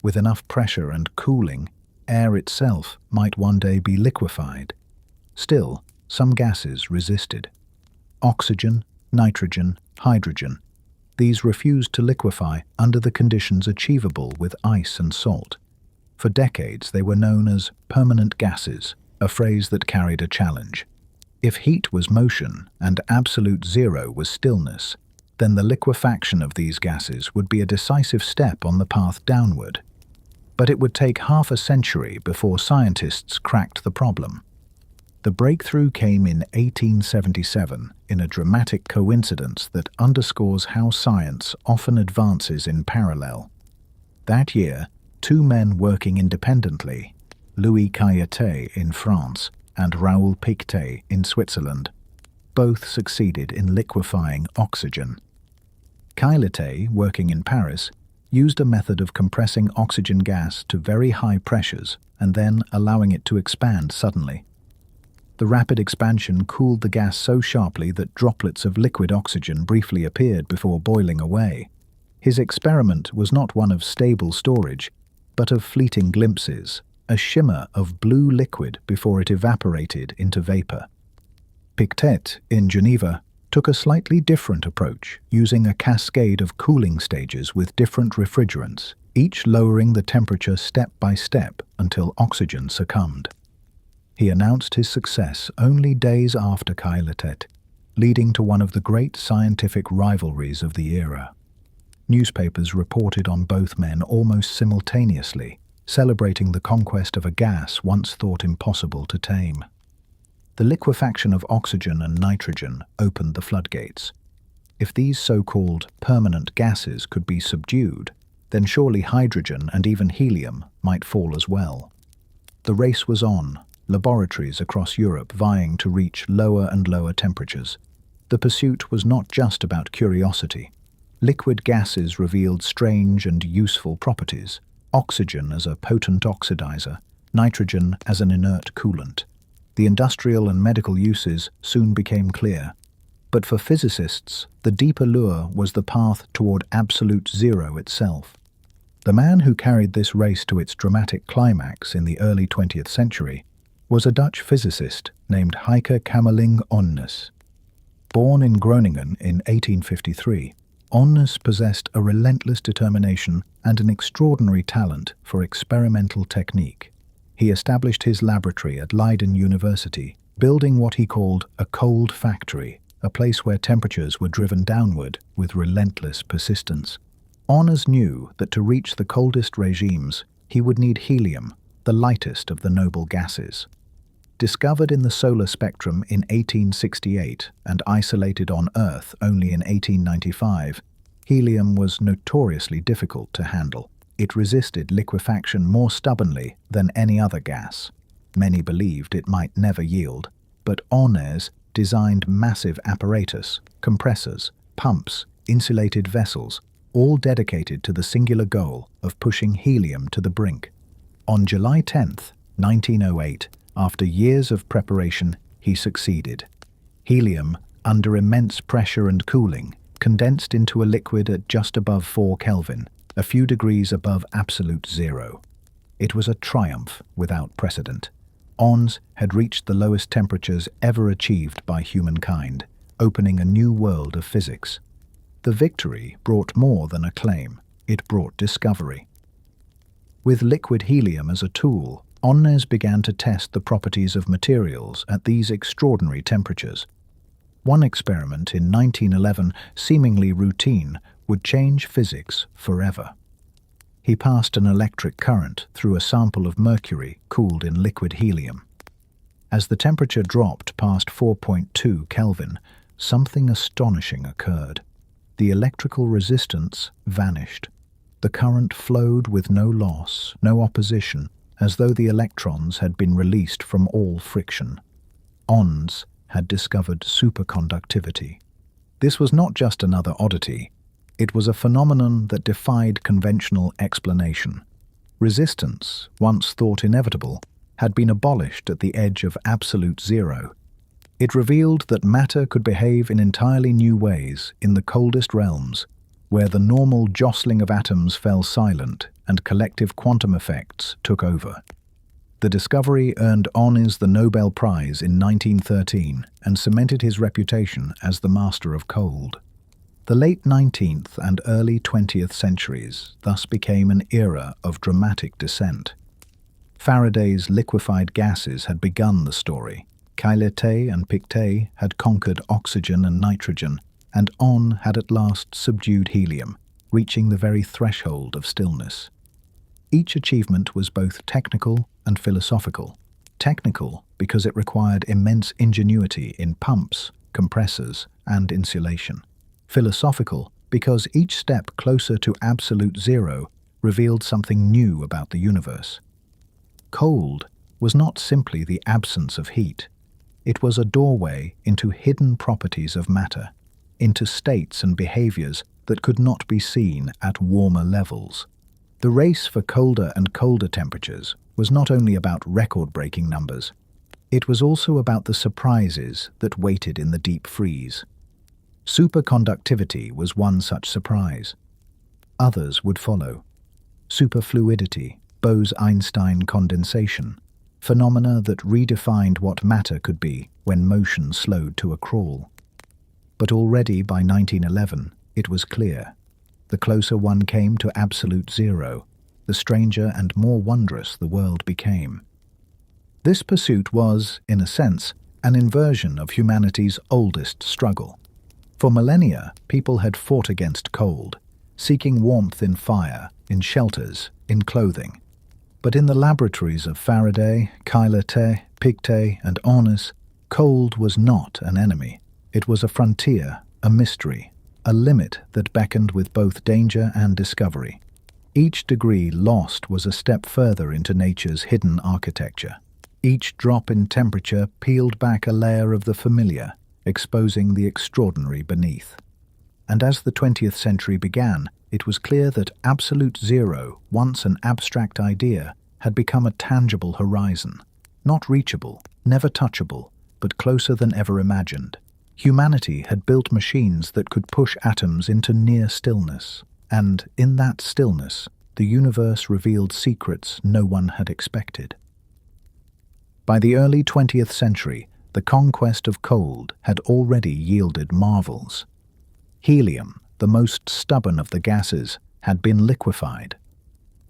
With enough pressure and cooling, air itself might one day be liquefied. Still, some gases resisted. Oxygen, nitrogen, hydrogen. These refused to liquefy under the conditions achievable with ice and salt. For decades they were known as permanent gases, a phrase that carried a challenge. If heat was motion and absolute zero was stillness, then the liquefaction of these gases would be a decisive step on the path downward. But it would take half a century before scientists cracked the problem. The breakthrough came in 1877 in a dramatic coincidence that underscores how science often advances in parallel. That year, two men working independently, Louis Cailletet in France and Raoul Pictet in Switzerland, both succeeded in liquefying oxygen. Cailletet, working in Paris, used a method of compressing oxygen gas to very high pressures and then allowing it to expand suddenly. The rapid expansion cooled the gas so sharply that droplets of liquid oxygen briefly appeared before boiling away. His experiment was not one of stable storage, but of fleeting glimpses, a shimmer of blue liquid before it evaporated into vapor. Pictet, in Geneva, took a slightly different approach, using a cascade of cooling stages with different refrigerants, each lowering the temperature step by step until oxygen succumbed. He announced his success only days after Cailletet, leading to one of the great scientific rivalries of the era. Newspapers reported on both men almost simultaneously, celebrating the conquest of a gas once thought impossible to tame. The liquefaction of oxygen and nitrogen opened the floodgates. If these so-called permanent gases could be subdued, then surely hydrogen and even helium might fall as well. The race was on, laboratories across Europe vying to reach lower and lower temperatures. The pursuit was not just about curiosity. Liquid gases revealed strange and useful properties, oxygen as a potent oxidizer, nitrogen as an inert coolant. The industrial and medical uses soon became clear. But for physicists, the deeper lure was the path toward absolute zero itself. The man who carried this race to its dramatic climax in the early 20th century was a Dutch physicist named Heike Kamerlingh Onnes. Born in Groningen in 1853, Onnes possessed a relentless determination and an extraordinary talent for experimental technique. He established his laboratory at Leiden University, building what he called a cold factory, a place where temperatures were driven downward with relentless persistence. Onnes knew that to reach the coldest regimes, he would need helium, the lightest of the noble gases. Discovered in the solar spectrum in 1868 and isolated on Earth only in 1895, helium was notoriously difficult to handle. It resisted liquefaction more stubbornly than any other gas. Many believed it might never yield, but Onnes designed massive apparatus, compressors, pumps, insulated vessels, all dedicated to the singular goal of pushing helium to the brink. On July 10, 1908, after years of preparation, he succeeded. Helium, under immense pressure and cooling, condensed into a liquid at just above 4 Kelvin, a few degrees above absolute zero. It was a triumph without precedent. Onnes had reached the lowest temperatures ever achieved by humankind, opening a new world of physics. The victory brought more than acclaim, it brought discovery. With liquid helium as a tool, Onnes began to test the properties of materials at these extraordinary temperatures. One experiment in 1911, seemingly routine, would change physics forever. He passed an electric current through a sample of mercury cooled in liquid helium. As the temperature dropped past 4.2 Kelvin, something astonishing occurred. The electrical resistance vanished. The current flowed with no loss, no opposition, as though the electrons had been released from all friction. Onnes had discovered superconductivity. This was not just another oddity. It was a phenomenon that defied conventional explanation. Resistance, once thought inevitable, had been abolished at the edge of absolute zero. It revealed that matter could behave in entirely new ways in the coldest realms, where the normal jostling of atoms fell silent and collective quantum effects took over. The discovery earned Onnes the Nobel Prize in 1913 and cemented his reputation as the master of cold. The late 19th and early 20th centuries thus became an era of dramatic descent. Faraday's liquefied gases had begun the story. Cailletet and Pictet had conquered oxygen and nitrogen, and Onnes had at last subdued helium, reaching the very threshold of stillness. Each achievement was both technical and philosophical. Technical because it required immense ingenuity in pumps, compressors, and insulation. Philosophical because each step closer to absolute zero revealed something new about the universe. Cold was not simply the absence of heat. It was a doorway into hidden properties of matter, into states and behaviors that could not be seen at warmer levels. The race for colder and colder temperatures was not only about record-breaking numbers. It was also about the surprises that waited in the deep freeze. Superconductivity was one such surprise. Others would follow. Superfluidity, Bose-Einstein condensation, phenomena that redefined what matter could be when motion slowed to a crawl. But already by 1911, it was clear. The closer one came to absolute zero, the stranger and more wondrous the world became. This pursuit was, in a sense, an inversion of humanity's oldest struggle. For millennia, people had fought against cold, seeking warmth in fire, in shelters, in clothing. But in the laboratories of Faraday, Cailletet, Pictet, and Onnes, cold was not an enemy. It was a frontier, a mystery, a limit that beckoned with both danger and discovery. Each degree lost was a step further into nature's hidden architecture. Each drop in temperature peeled back a layer of the familiar, exposing the extraordinary beneath. And as the 20th century began, it was clear that absolute zero, once an abstract idea, had become a tangible horizon. Not reachable, never touchable, but closer than ever imagined. Humanity had built machines that could push atoms into near stillness, and in that stillness, the universe revealed secrets no one had expected. By the early 20th century, the conquest of cold had already yielded marvels. Helium, the most stubborn of the gases, had been liquefied.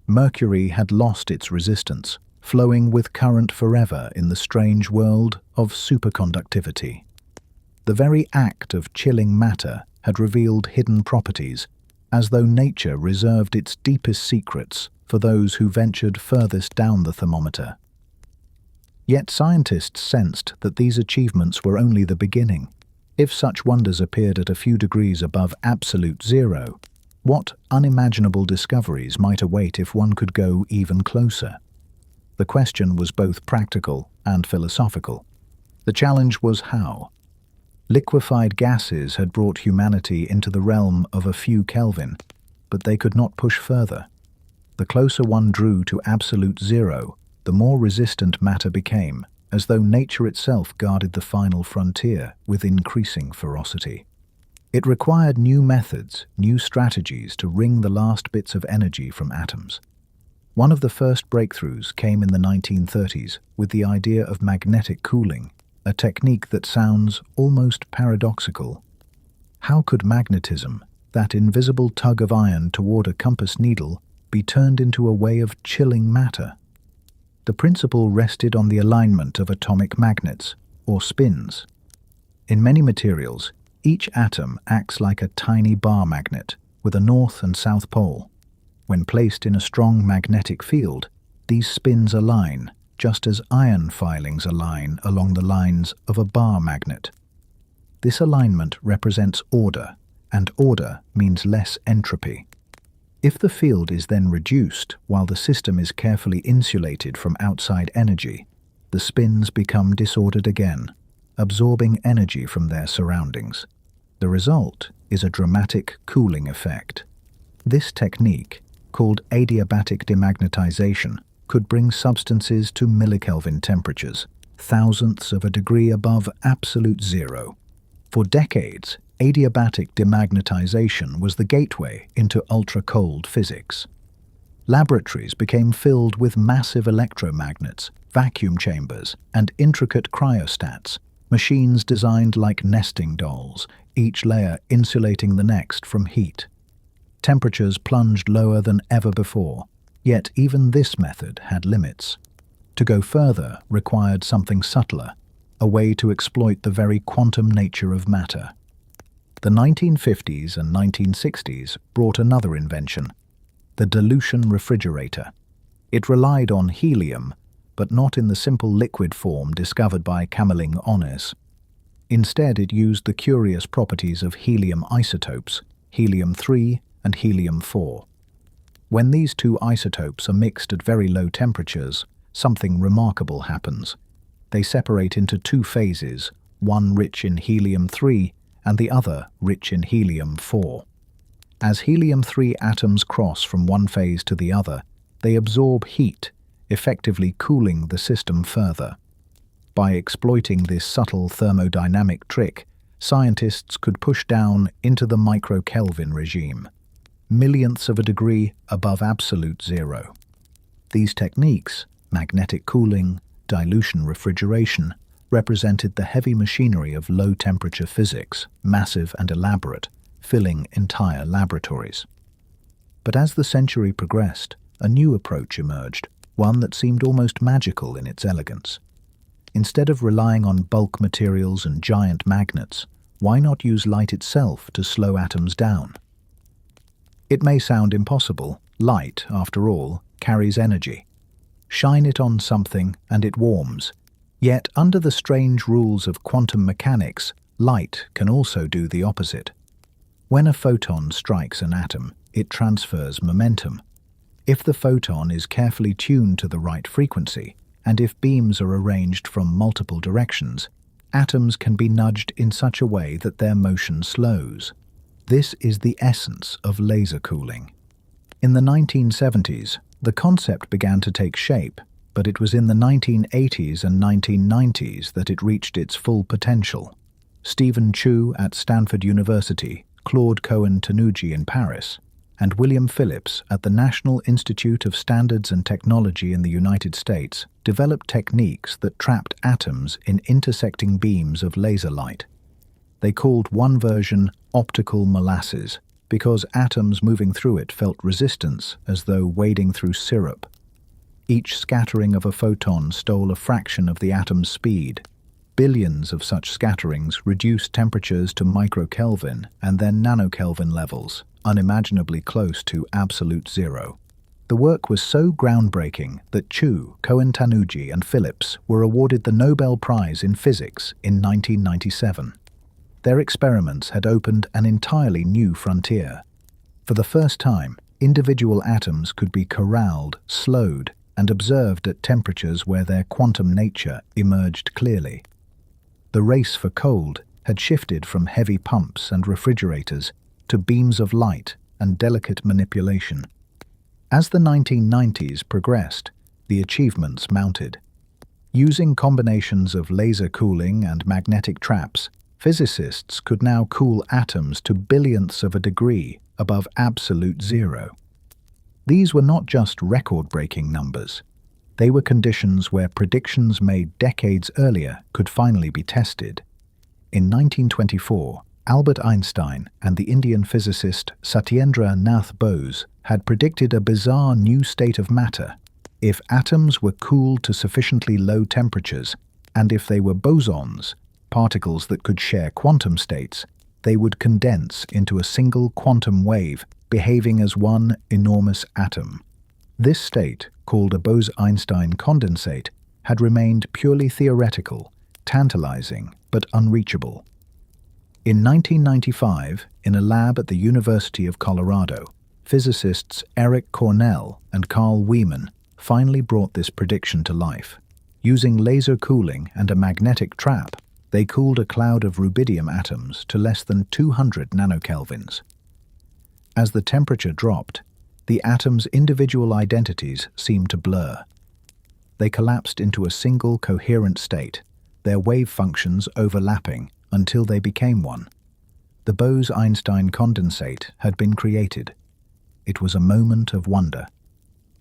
Mercury had lost its resistance, flowing with current forever in the strange world of superconductivity. The very act of chilling matter had revealed hidden properties, as though nature reserved its deepest secrets for those who ventured furthest down the thermometer. Yet scientists sensed that these achievements were only the beginning. If such wonders appeared at a few degrees above absolute zero, what unimaginable discoveries might await if one could go even closer? The question was both practical and philosophical. The challenge was how. Liquefied gases had brought humanity into the realm of a few Kelvin, but they could not push further. The closer one drew to absolute zero, the more resistant matter became, as though nature itself guarded the final frontier with increasing ferocity. It required new methods, new strategies to wring the last bits of energy from atoms. One of the first breakthroughs came in the 1930s with the idea of magnetic cooling, a technique that sounds almost paradoxical. How could magnetism, that invisible tug of iron toward a compass needle, be turned into a way of chilling matter? The principle rested on the alignment of atomic magnets, or spins. In many materials, each atom acts like a tiny bar magnet with a north and south pole. When placed in a strong magnetic field, these spins align, just as iron filings align along the lines of a bar magnet. This alignment represents order, and order means less entropy. If the field is then reduced while the system is carefully insulated from outside energy, the spins become disordered again, absorbing energy from their surroundings. The result is a dramatic cooling effect. This technique, called adiabatic demagnetization, could bring substances to millikelvin temperatures, thousandths of a degree above absolute zero. For decades, adiabatic demagnetization was the gateway into ultra-cold physics. Laboratories became filled with massive electromagnets, vacuum chambers, and intricate cryostats, machines designed like nesting dolls, each layer insulating the next from heat. Temperatures plunged lower than ever before, yet even this method had limits. To go further required something subtler, a way to exploit the very quantum nature of matter. The 1950s and 1960s brought another invention, the dilution refrigerator. It relied on helium, but not in the simple liquid form discovered by Camille Onnes. Instead, it used the curious properties of helium isotopes, helium-3 and helium-4. When these two isotopes are mixed at very low temperatures, something remarkable happens. They separate into two phases, one rich in helium-3 and the other rich in helium-4. As helium-3 atoms cross from one phase to the other, they absorb heat, effectively cooling the system further. By exploiting this subtle thermodynamic trick, scientists could push down into the micro-Kelvin regime, millionths of a degree above absolute zero. These techniques, magnetic cooling, dilution refrigeration, represented the heavy machinery of low-temperature physics, massive and elaborate, filling entire laboratories. But as the century progressed, a new approach emerged, one that seemed almost magical in its elegance. Instead of relying on bulk materials and giant magnets, why not use light itself to slow atoms down? It may sound impossible. Light, after all, carries energy. Shine it on something and it warms. Yet, under the strange rules of quantum mechanics, light can also do the opposite. When a photon strikes an atom, it transfers momentum. If the photon is carefully tuned to the right frequency, and if beams are arranged from multiple directions, atoms can be nudged in such a way that their motion slows. This is the essence of laser cooling. In the 1970s, the concept began to take shape, but it was in the 1980s and 1990s that it reached its full potential. Stephen Chu at Stanford University, Claude Cohen-Tanuji in Paris, and William Phillips at the National Institute of Standards and Technology in the United States developed techniques that trapped atoms in intersecting beams of laser light. They called one version optical molasses because atoms moving through it felt resistance as though wading through syrup. Each scattering of a photon stole a fraction of the atom's speed. Billions of such scatterings reduced temperatures to microkelvin and then nanokelvin levels, unimaginably close to absolute zero. The work was so groundbreaking that Chu, Cohen-Tanuji, and Phillips were awarded the Nobel Prize in Physics in 1997. Their experiments had opened an entirely new frontier. For the first time, individual atoms could be corralled, slowed, and observed at temperatures where their quantum nature emerged clearly. The race for cold had shifted from heavy pumps and refrigerators to beams of light and delicate manipulation. As the 1990s progressed, the achievements mounted. Using combinations of laser cooling and magnetic traps, physicists could now cool atoms to billionths of a degree above absolute zero. These were not just record-breaking numbers. They were conditions where predictions made decades earlier could finally be tested. In 1924, Albert Einstein and the Indian physicist Satyendra Nath Bose had predicted a bizarre new state of matter. If atoms were cooled to sufficiently low temperatures, and if they were bosons, particles that could share quantum states, they would condense into a single quantum wave behaving as one enormous atom. This state, called a Bose-Einstein condensate, had remained purely theoretical, tantalizing, but unreachable. In 1995, in a lab at the University of Colorado, physicists Eric Cornell and Carl Wieman finally brought this prediction to life. Using laser cooling and a magnetic trap, they cooled a cloud of rubidium atoms to less than 200 nanokelvins. As the temperature dropped, the atoms' individual identities seemed to blur. They collapsed into a single coherent state, their wave functions overlapping until they became one. The Bose-Einstein condensate had been created. It was a moment of wonder.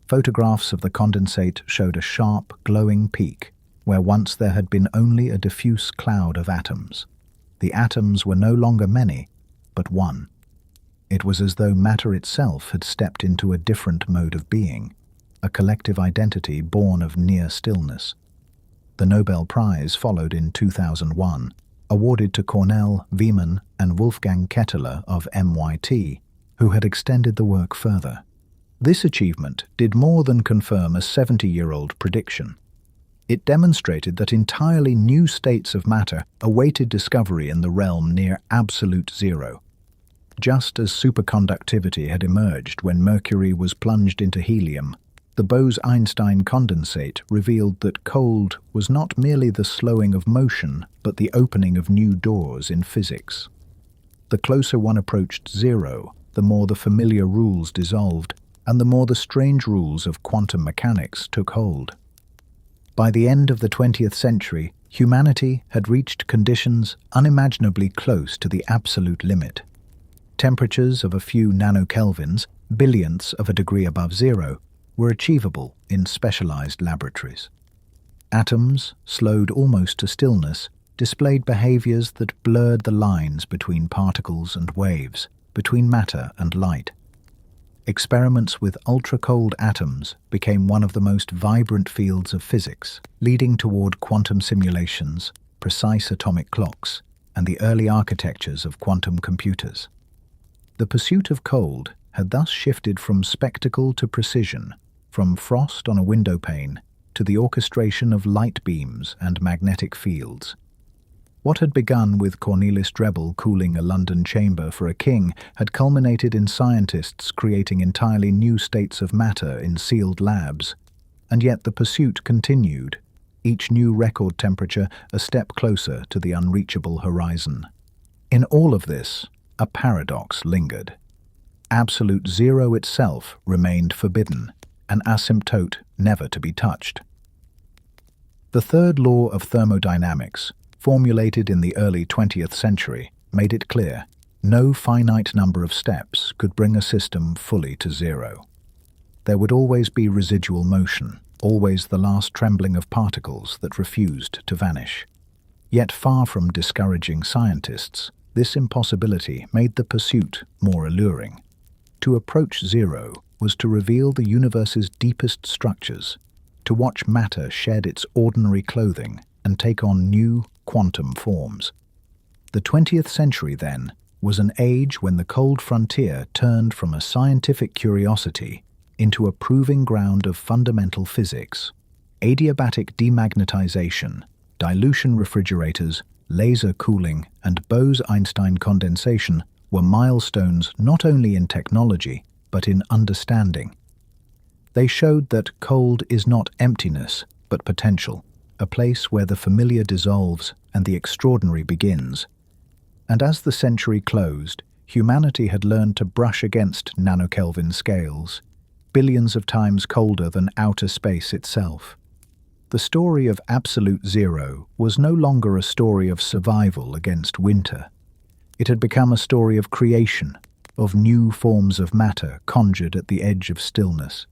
Photographs of the condensate showed a sharp, glowing peak, where once there had been only a diffuse cloud of atoms. The atoms were no longer many, but one. It was as though matter itself had stepped into a different mode of being, a collective identity born of near stillness. The Nobel Prize followed in 2001, awarded to Cornell, Wieman, and Wolfgang Ketteler of MIT, who had extended the work further. This achievement did more than confirm a 70-year-old prediction. It demonstrated that entirely new states of matter awaited discovery in the realm near absolute zero. Just as superconductivity had emerged when mercury was plunged into helium, the Bose-Einstein condensate revealed that cold was not merely the slowing of motion, but the opening of new doors in physics. The closer one approached zero, the more the familiar rules dissolved, and the more the strange rules of quantum mechanics took hold. By the end of the 20th century, humanity had reached conditions unimaginably close to the absolute limit. Temperatures of a few nanokelvins, billionths of a degree above zero, were achievable in specialized laboratories. Atoms, slowed almost to stillness, displayed behaviors that blurred the lines between particles and waves, between matter and light. Experiments with ultra-cold atoms became one of the most vibrant fields of physics, leading toward quantum simulations, precise atomic clocks, and the early architectures of quantum computers. The pursuit of cold had thus shifted from spectacle to precision, from frost on a window pane to the orchestration of light beams and magnetic fields. What had begun with Cornelis Drebbel cooling a London chamber for a king had culminated in scientists creating entirely new states of matter in sealed labs. And yet the pursuit continued, each new record temperature a step closer to the unreachable horizon. In all of this, a paradox lingered. Absolute zero itself remained forbidden, an asymptote never to be touched. The third law of thermodynamics, formulated in the early 20th century, made it clear no finite number of steps could bring a system fully to zero. There would always be residual motion, always the last trembling of particles that refused to vanish. Yet far from discouraging scientists, this impossibility made the pursuit more alluring. To approach zero was to reveal the universe's deepest structures, to watch matter shed its ordinary clothing and take on new quantum forms. The 20th century, then, was an age when the cold frontier turned from a scientific curiosity into a proving ground of fundamental physics. Adiabatic demagnetization, dilution refrigerators, laser cooling, and Bose-Einstein condensation were milestones not only in technology, but in understanding. They showed that cold is not emptiness, but potential, a place where the familiar dissolves and the extraordinary begins. And as the century closed, humanity had learned to brush against nanokelvin scales, billions of times colder than outer space itself. The story of absolute zero was no longer a story of survival against winter. It had become a story of creation, of new forms of matter conjured at the edge of stillness.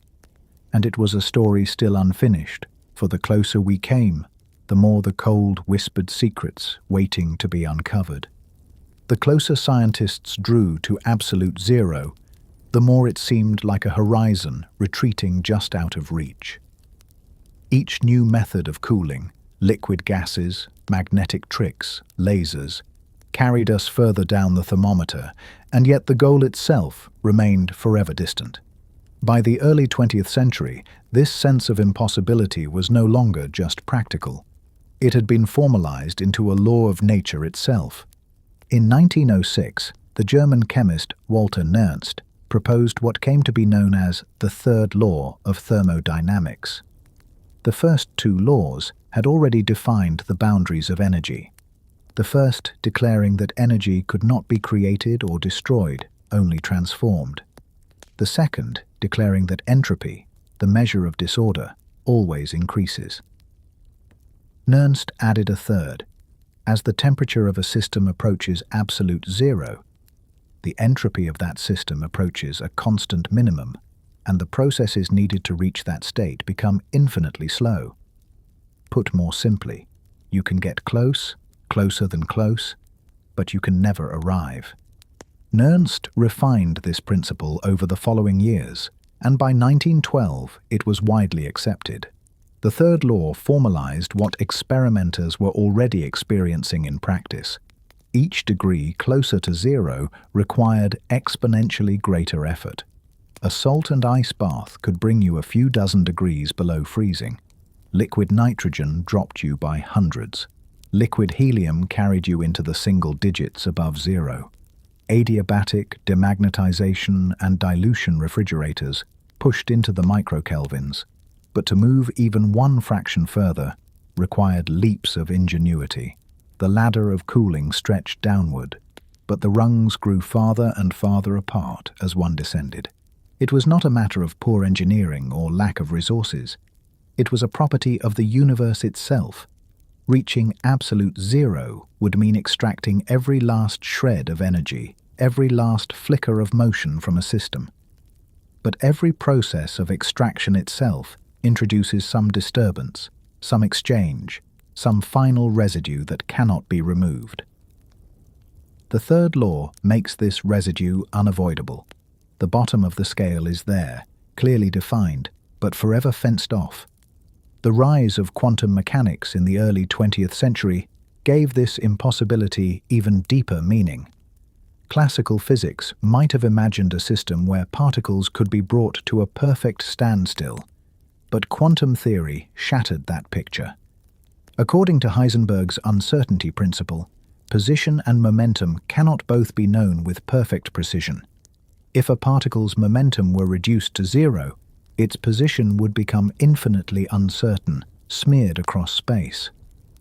And it was a story still unfinished, for the closer we came, the more the cold whispered secrets waiting to be uncovered. The closer scientists drew to absolute zero, the more it seemed like a horizon retreating just out of reach. Each new method of cooling, liquid gases, magnetic tricks, lasers, carried us further down the thermometer, and yet the goal itself remained forever distant. By the early 20th century, this sense of impossibility was no longer just practical. It had been formalized into a law of nature itself. In 1906, the German chemist Walter Nernst proposed what came to be known as the third law of thermodynamics. The first two laws had already defined the boundaries of energy. The first declaring that energy could not be created or destroyed, only transformed. The second declaring that entropy, the measure of disorder, always increases. Nernst added a third. As the temperature of a system approaches absolute zero, the entropy of that system approaches a constant minimum, and the processes needed to reach that state become infinitely slow. Put more simply, you can get close, closer than close, but you can never arrive. Nernst refined this principle over the following years, and by 1912 it was widely accepted. The third law formalized what experimenters were already experiencing in practice. Each degree closer to zero required exponentially greater effort. A salt and ice bath could bring you a few dozen degrees below freezing. Liquid nitrogen dropped you by hundreds. Liquid helium carried you into the single digits above zero. Adiabatic, demagnetization, and dilution refrigerators pushed into the microkelvins, but to move even one fraction further required leaps of ingenuity. The ladder of cooling stretched downward, but the rungs grew farther and farther apart as one descended. It was not a matter of poor engineering or lack of resources. It was a property of the universe itself. Reaching absolute zero would mean extracting every last shred of energy, every last flicker of motion from a system. But every process of extraction itself introduces some disturbance, some exchange, some final residue that cannot be removed. The third law makes this residue unavoidable. The bottom of the scale is there, clearly defined, but forever fenced off. The rise of quantum mechanics in the early 20th century gave this impossibility even deeper meaning. Classical physics might have imagined a system where particles could be brought to a perfect standstill, but quantum theory shattered that picture. According to Heisenberg's uncertainty principle, position and momentum cannot both be known with perfect precision. If a particle's momentum were reduced to zero, its position would become infinitely uncertain, smeared across space.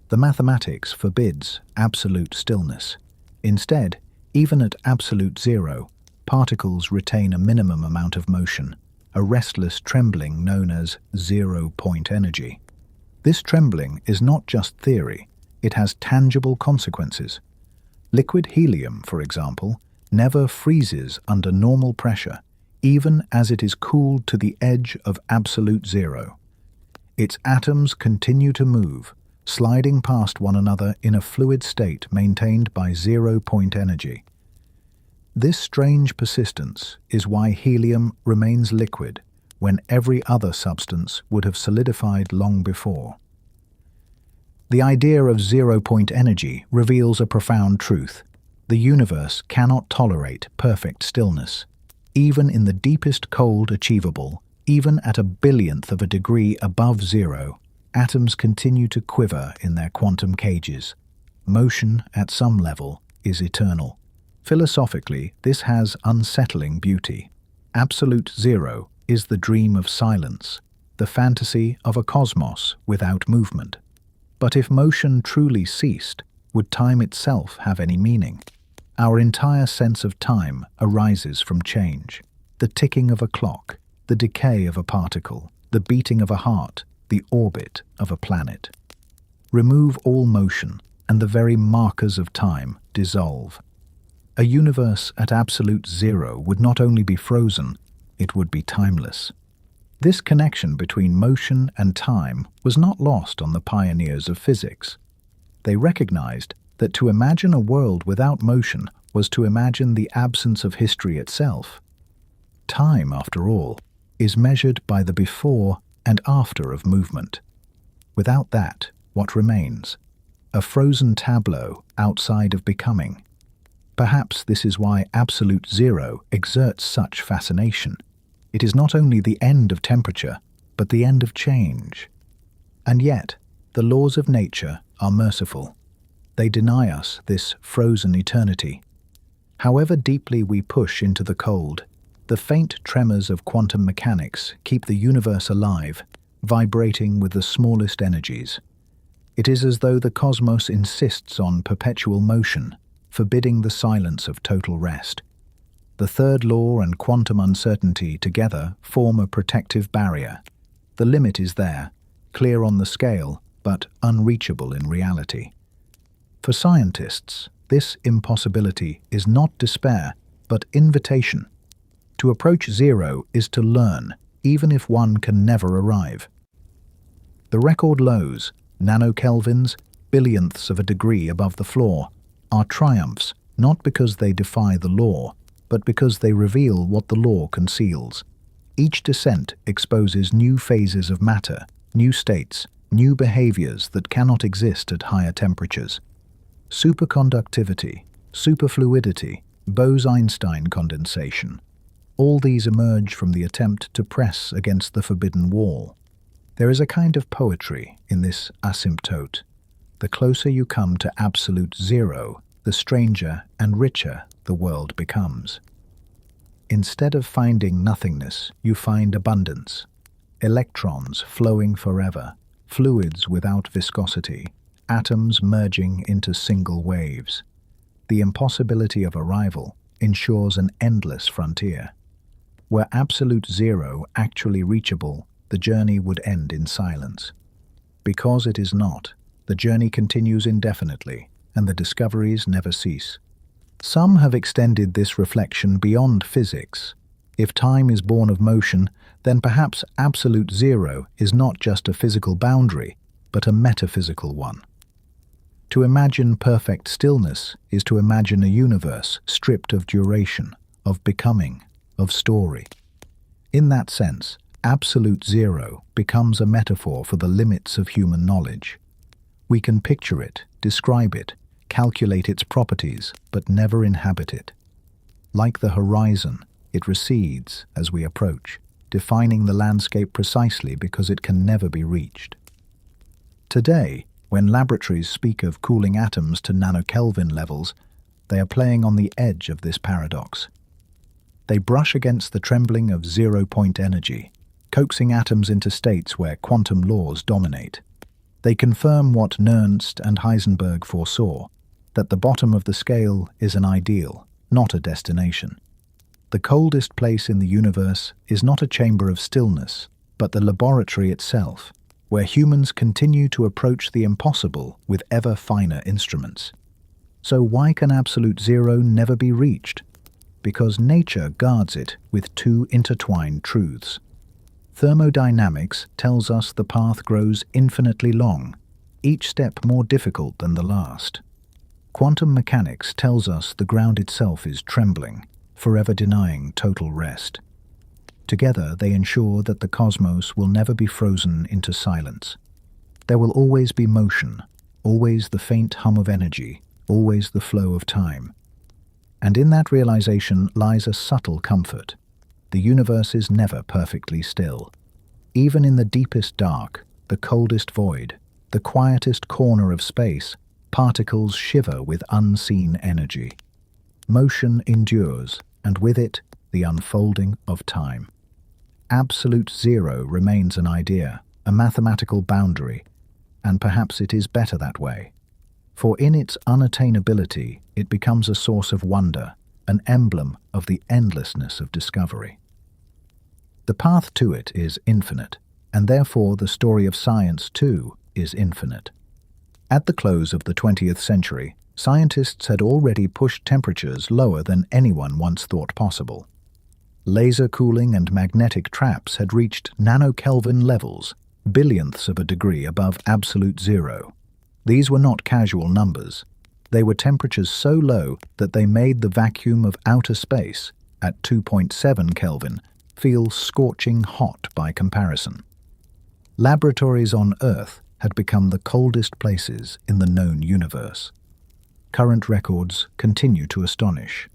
The mathematics forbids absolute stillness. Instead, even at absolute zero, particles retain a minimum amount of motion, a restless trembling known as zero-point energy. This trembling is not just theory, it has tangible consequences. Liquid helium, for example, never freezes under normal pressure, even as it is cooled to the edge of absolute zero. Its atoms continue to move, sliding past one another in a fluid state maintained by zero-point energy. This strange persistence is why helium remains liquid when every other substance would have solidified long before. The idea of zero-point energy reveals a profound truth. The universe cannot tolerate perfect stillness. Even in the deepest cold achievable, even at a billionth of a degree above zero, atoms continue to quiver in their quantum cages. Motion, at some level, is eternal. Philosophically, this has unsettling beauty. Absolute zero is the dream of silence, the fantasy of a cosmos without movement. But if motion truly ceased, would time itself have any meaning? Our entire sense of time arises from change. The ticking of a clock, the decay of a particle, the beating of a heart, the orbit of a planet. Remove all motion, and the very markers of time dissolve. A universe at absolute zero would not only be frozen, it would be timeless. This connection between motion and time was not lost on the pioneers of physics. They recognized that to imagine a world without motion was to imagine the absence of history itself. Time, after all, is measured by the before and after of movement. Without that, what remains? A frozen tableau outside of becoming. Perhaps this is why absolute zero exerts such fascination. It is not only the end of temperature, but the end of change. And yet, the laws of nature are merciful. They deny us this frozen eternity. However deeply we push into the cold, the faint tremors of quantum mechanics keep the universe alive, vibrating with the smallest energies. It is as though the cosmos insists on perpetual motion, forbidding the silence of total rest. The third law and quantum uncertainty together form a protective barrier. The limit is there, clear on the scale, but unreachable in reality. For scientists, this impossibility is not despair, but invitation. To approach zero is to learn, even if one can never arrive. The record lows, nanokelvins, billionths of a degree above the floor, are triumphs not because they defy the law, but because they reveal what the law conceals. Each descent exposes new phases of matter, new states, new behaviors that cannot exist at higher temperatures. Superconductivity, superfluidity, Bose-Einstein condensation. All these emerge from the attempt to press against the forbidden wall. There is a kind of poetry in this asymptote. The closer you come to absolute zero, the stranger and richer the world becomes. Instead of finding nothingness, you find abundance. Electrons flowing forever, fluids without viscosity, atoms merging into single waves. The impossibility of arrival ensures an endless frontier. Were absolute zero actually reachable, the journey would end in silence. Because it is not, the journey continues indefinitely, and the discoveries never cease. Some have extended this reflection beyond physics. If time is born of motion, then perhaps absolute zero is not just a physical boundary, but a metaphysical one. To imagine perfect stillness is to imagine a universe stripped of duration, of becoming, of story. In that sense, absolute zero becomes a metaphor for the limits of human knowledge. We can picture it, describe it, calculate its properties, but never inhabit it. Like the horizon, it recedes as we approach, defining the landscape precisely because it can never be reached. Today, when laboratories speak of cooling atoms to nanokelvin levels, they are playing on the edge of this paradox. They brush against the trembling of zero-point energy, coaxing atoms into states where quantum laws dominate. They confirm what Nernst and Heisenberg foresaw, that the bottom of the scale is an ideal, not a destination. The coldest place in the universe is not a chamber of stillness, but the laboratory itself, where humans continue to approach the impossible with ever finer instruments. So why can absolute zero never be reached? Because nature guards it with two intertwined truths. Thermodynamics tells us the path grows infinitely long, each step more difficult than the last. Quantum mechanics tells us the ground itself is trembling, forever denying total rest. Together, they ensure that the cosmos will never be frozen into silence. There will always be motion, always the faint hum of energy, always the flow of time. And in that realization lies a subtle comfort. The universe is never perfectly still. Even in the deepest dark, the coldest void, the quietest corner of space, particles shiver with unseen energy. Motion endures, and with it, the unfolding of time. Absolute zero remains an idea, a mathematical boundary, and perhaps it is better that way. For in its unattainability, it becomes a source of wonder, an emblem of the endlessness of discovery. The path to it is infinite, and therefore the story of science, too, is infinite. At the close of the 20th century, scientists had already pushed temperatures lower than anyone once thought possible. Laser cooling and magnetic traps had reached nano-Kelvin levels, billionths of a degree above absolute zero. These were not casual numbers. They were temperatures so low that they made the vacuum of outer space, at 2.7 Kelvin, feel scorching hot by comparison. Laboratories on Earth had become the coldest places in the known universe. Current records continue to astonish.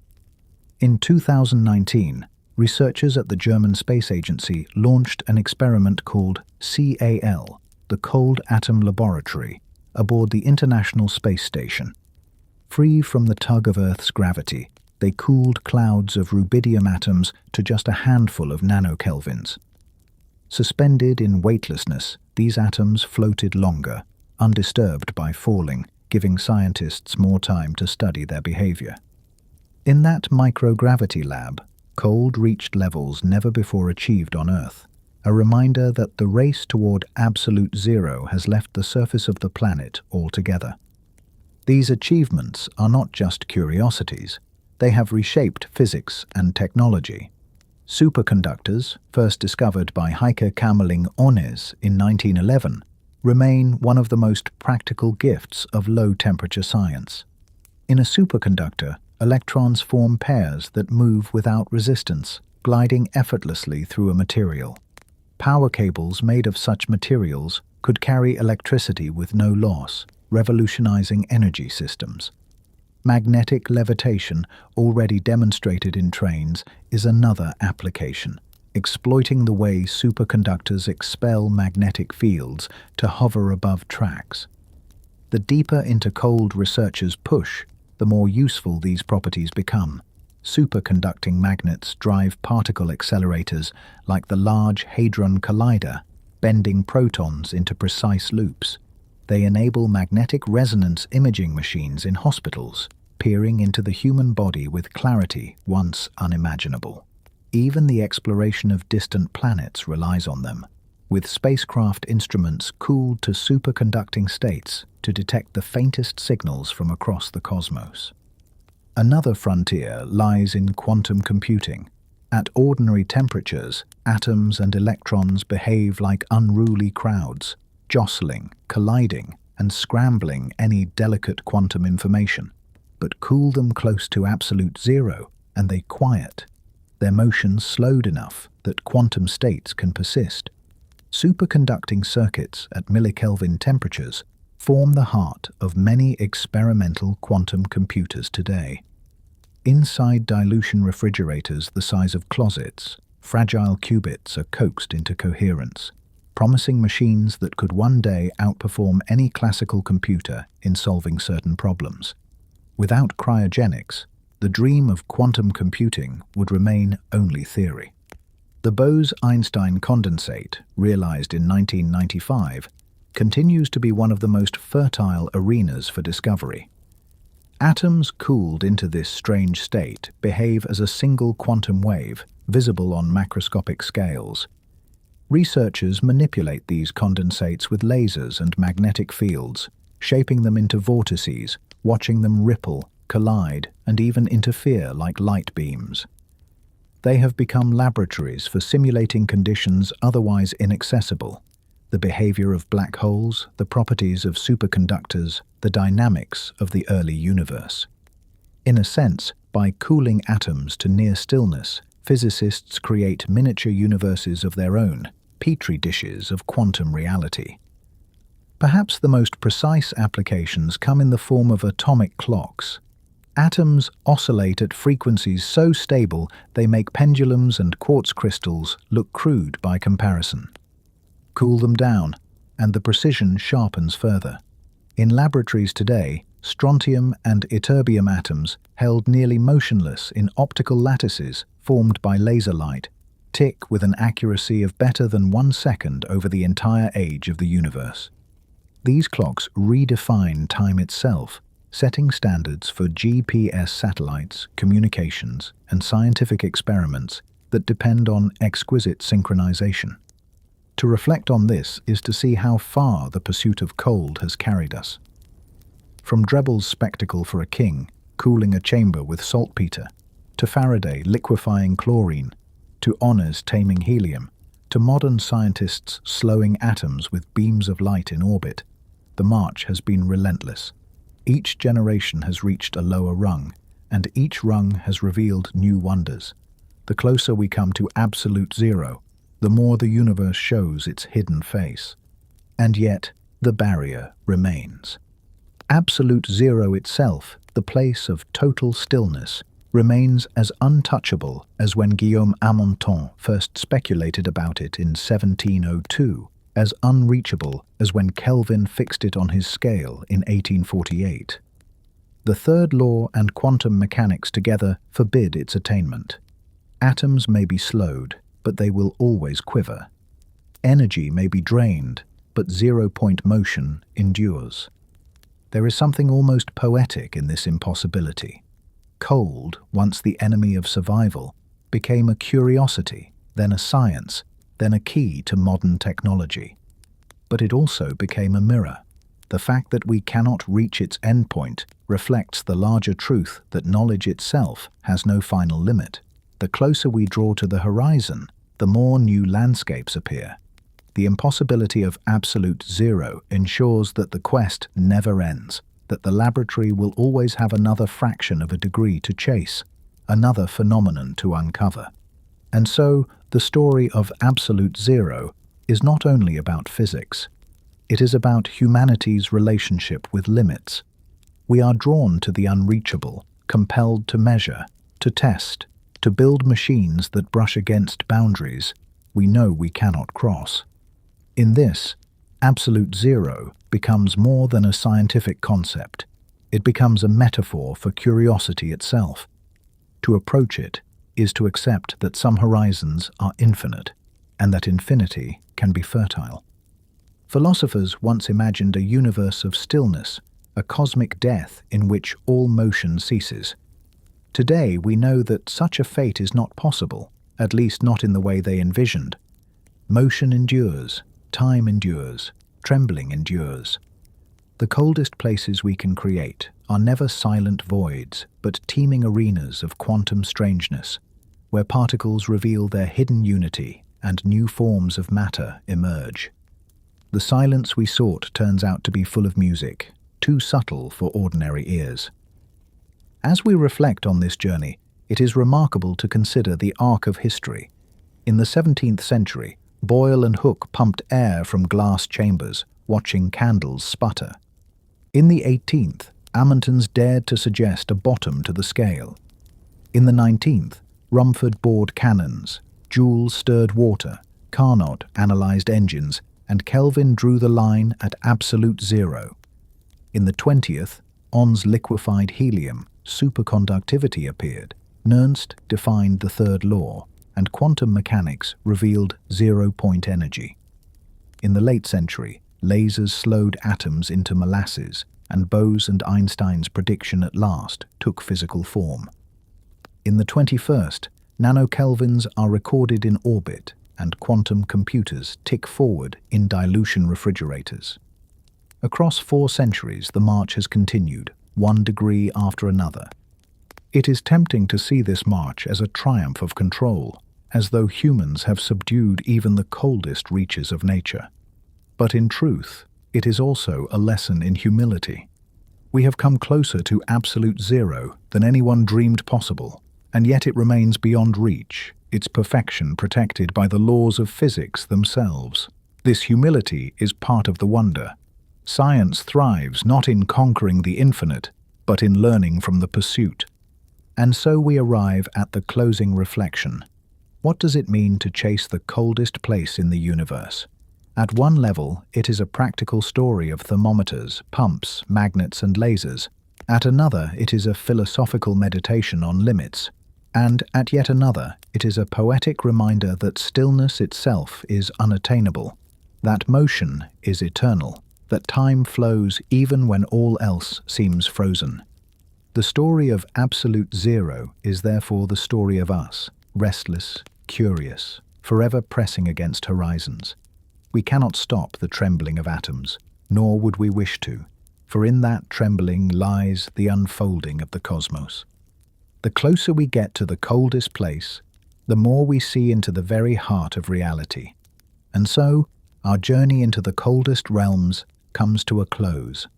In 2019, researchers at the German Space Agency launched an experiment called CAL, the Cold Atom Laboratory, aboard the International Space Station. Free from the tug of Earth's gravity, they cooled clouds of rubidium atoms to just a handful of nanokelvins. Suspended in weightlessness, these atoms floated longer, undisturbed by falling, giving scientists more time to study their behavior. In that microgravity lab, cold reached levels never before achieved on Earth, a reminder that the race toward absolute zero has left the surface of the planet altogether. These achievements are not just curiosities, they have reshaped physics and technology. Superconductors, first discovered by Heike Kamerlingh Onnes in 1911, remain one of the most practical gifts of low-temperature science. In a superconductor, electrons form pairs that move without resistance, gliding effortlessly through a material. Power cables made of such materials could carry electricity with no loss, revolutionizing energy systems. Magnetic levitation, already demonstrated in trains, is another application, exploiting the way superconductors expel magnetic fields to hover above tracks. The deeper into cold researchers push, the more useful these properties become. Superconducting magnets drive particle accelerators like the Large Hadron Collider, bending protons into precise loops. They enable magnetic resonance imaging machines in hospitals, peering into the human body with clarity once unimaginable. Even the exploration of distant planets relies on them, with spacecraft instruments cooled to superconducting states to detect the faintest signals from across the cosmos. Another frontier lies in quantum computing. At ordinary temperatures, atoms and electrons behave like unruly crowds, jostling, colliding, and scrambling any delicate quantum information. But cool them close to absolute zero, and they quiet. Their motions slowed enough that quantum states can persist. Superconducting circuits at millikelvin temperatures form the heart of many experimental quantum computers today. Inside dilution refrigerators the size of closets, fragile qubits are coaxed into coherence, promising machines that could one day outperform any classical computer in solving certain problems. Without cryogenics, the dream of quantum computing would remain only theory. The Bose-Einstein condensate, realized in 1995, continues to be one of the most fertile arenas for discovery. Atoms cooled into this strange state behave as a single quantum wave, visible on macroscopic scales. Researchers manipulate these condensates with lasers and magnetic fields, shaping them into vortices, watching them ripple, collide, and even interfere like light beams. They have become laboratories for simulating conditions otherwise inaccessible: the behavior of black holes, the properties of superconductors, the dynamics of the early universe. In a sense, by cooling atoms to near stillness, physicists create miniature universes of their own, petri dishes of quantum reality. Perhaps the most precise applications come in the form of atomic clocks. Atoms oscillate at frequencies so stable they make pendulums and quartz crystals look crude by comparison. Cool them down, and the precision sharpens further. In laboratories today, strontium and ytterbium atoms, held nearly motionless in optical lattices formed by laser light, tick with an accuracy of better than 1 second over the entire age of the universe. These clocks redefine time itself, setting standards for GPS satellites, communications, and scientific experiments that depend on exquisite synchronization. To reflect on this is to see how far the pursuit of cold has carried us. From Drebbel's spectacle for a king, cooling a chamber with saltpeter, to Faraday liquefying chlorine, to Onnes taming helium, to modern scientists slowing atoms with beams of light in orbit, the march has been relentless. Each generation has reached a lower rung, and each rung has revealed new wonders. The closer we come to absolute zero, the more the universe shows its hidden face. And yet, the barrier remains. Absolute zero itself, the place of total stillness, remains as untouchable as when Guillaume Amontons first speculated about it in 1702, as unreachable as when Kelvin fixed it on his scale in 1848. The third law and quantum mechanics together forbid its attainment. Atoms may be slowed, but they will always quiver. Energy may be drained, but zero-point motion endures. There is something almost poetic in this impossibility. Cold, once the enemy of survival, became a curiosity, then a science, then a key to modern technology. But it also became a mirror. The fact that we cannot reach its endpoint reflects the larger truth that knowledge itself has no final limit. The closer we draw to the horizon, the more new landscapes appear. The impossibility of absolute zero ensures that the quest never ends, that the laboratory will always have another fraction of a degree to chase, another phenomenon to uncover. And so, the story of absolute zero is not only about physics. It is about humanity's relationship with limits. We are drawn to the unreachable, compelled to measure, to test, to build machines that brush against boundaries we know we cannot cross. In this, absolute zero becomes more than a scientific concept. It becomes a metaphor for curiosity itself. To approach it is to accept that some horizons are infinite, and that infinity can be fertile. Philosophers once imagined a universe of stillness, a cosmic death in which all motion ceases. Today we know that such a fate is not possible, at least not in the way they envisioned. Motion endures, time endures, trembling endures. The coldest places we can create are never silent voids, but teeming arenas of quantum strangeness, where particles reveal their hidden unity and new forms of matter emerge. The silence we sought turns out to be full of music, too subtle for ordinary ears. As we reflect on this journey, it is remarkable to consider the arc of history. In the 17th century, Boyle and Hooke pumped air from glass chambers, watching candles sputter. In the 18th, Amontons dared to suggest a bottom to the scale. In the 19th, Rumford bored cannons, Joule stirred water, Carnot analyzed engines, and Kelvin drew the line at absolute zero. In the 20th, Onnes liquefied helium, superconductivity appeared, Nernst defined the third law, and quantum mechanics revealed zero-point energy. In the late century, lasers slowed atoms into molasses, and Bose and Einstein's prediction at last took physical form. In the 21st, nanokelvins are recorded in orbit, and quantum computers tick forward in dilution refrigerators. Across 4 centuries, the march has continued, 1 degree after another. It is tempting to see this march as a triumph of control, as though humans have subdued even the coldest reaches of nature. But in truth, it is also a lesson in humility. We have come closer to absolute zero than anyone dreamed possible, and yet it remains beyond reach, its perfection protected by the laws of physics themselves. This humility is part of the wonder. Science thrives not in conquering the infinite, but in learning from the pursuit. And so we arrive at the closing reflection. What does it mean to chase the coldest place in the universe? At one level, it is a practical story of thermometers, pumps, magnets, and lasers. At another, it is a philosophical meditation on limits. And at yet another, it is a poetic reminder that stillness itself is unattainable, that motion is eternal, that time flows even when all else seems frozen. The story of absolute zero is therefore the story of us, restless, curious, forever pressing against horizons. We cannot stop the trembling of atoms, nor would we wish to, for in that trembling lies the unfolding of the cosmos. The closer we get to the coldest place, the more we see into the very heart of reality. And so, our journey into the coldest realms comes to a close.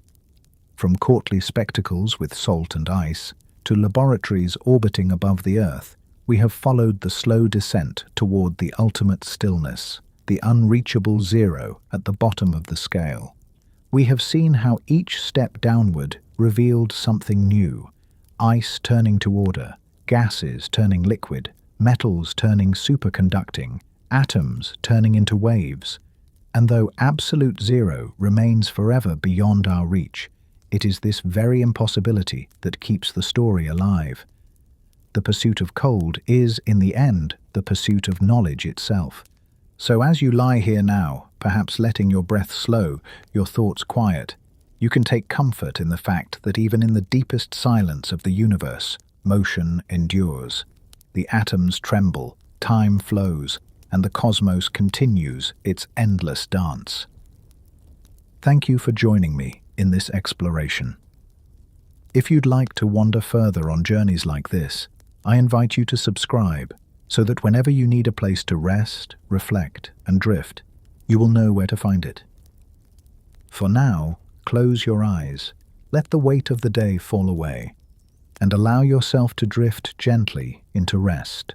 From courtly spectacles with salt and ice, to laboratories orbiting above the Earth, we have followed the slow descent toward the ultimate stillness, the unreachable zero at the bottom of the scale. We have seen how each step downward revealed something new, ice turning to order, gases turning liquid, metals turning superconducting, atoms turning into waves. And though absolute zero remains forever beyond our reach, it is this very impossibility that keeps the story alive. The pursuit of cold is, in the end, the pursuit of knowledge itself. So as you lie here now, perhaps letting your breath slow, your thoughts quiet, you can take comfort in the fact that even in the deepest silence of the universe, motion endures. The atoms tremble, time flows, and the cosmos continues its endless dance. Thank you for joining me in this exploration. If you'd like to wander further on journeys like this, I invite you to subscribe, so that whenever you need a place to rest, reflect, and drift, you will know where to find it. For now, close your eyes, let the weight of the day fall away, and allow yourself to drift gently into rest.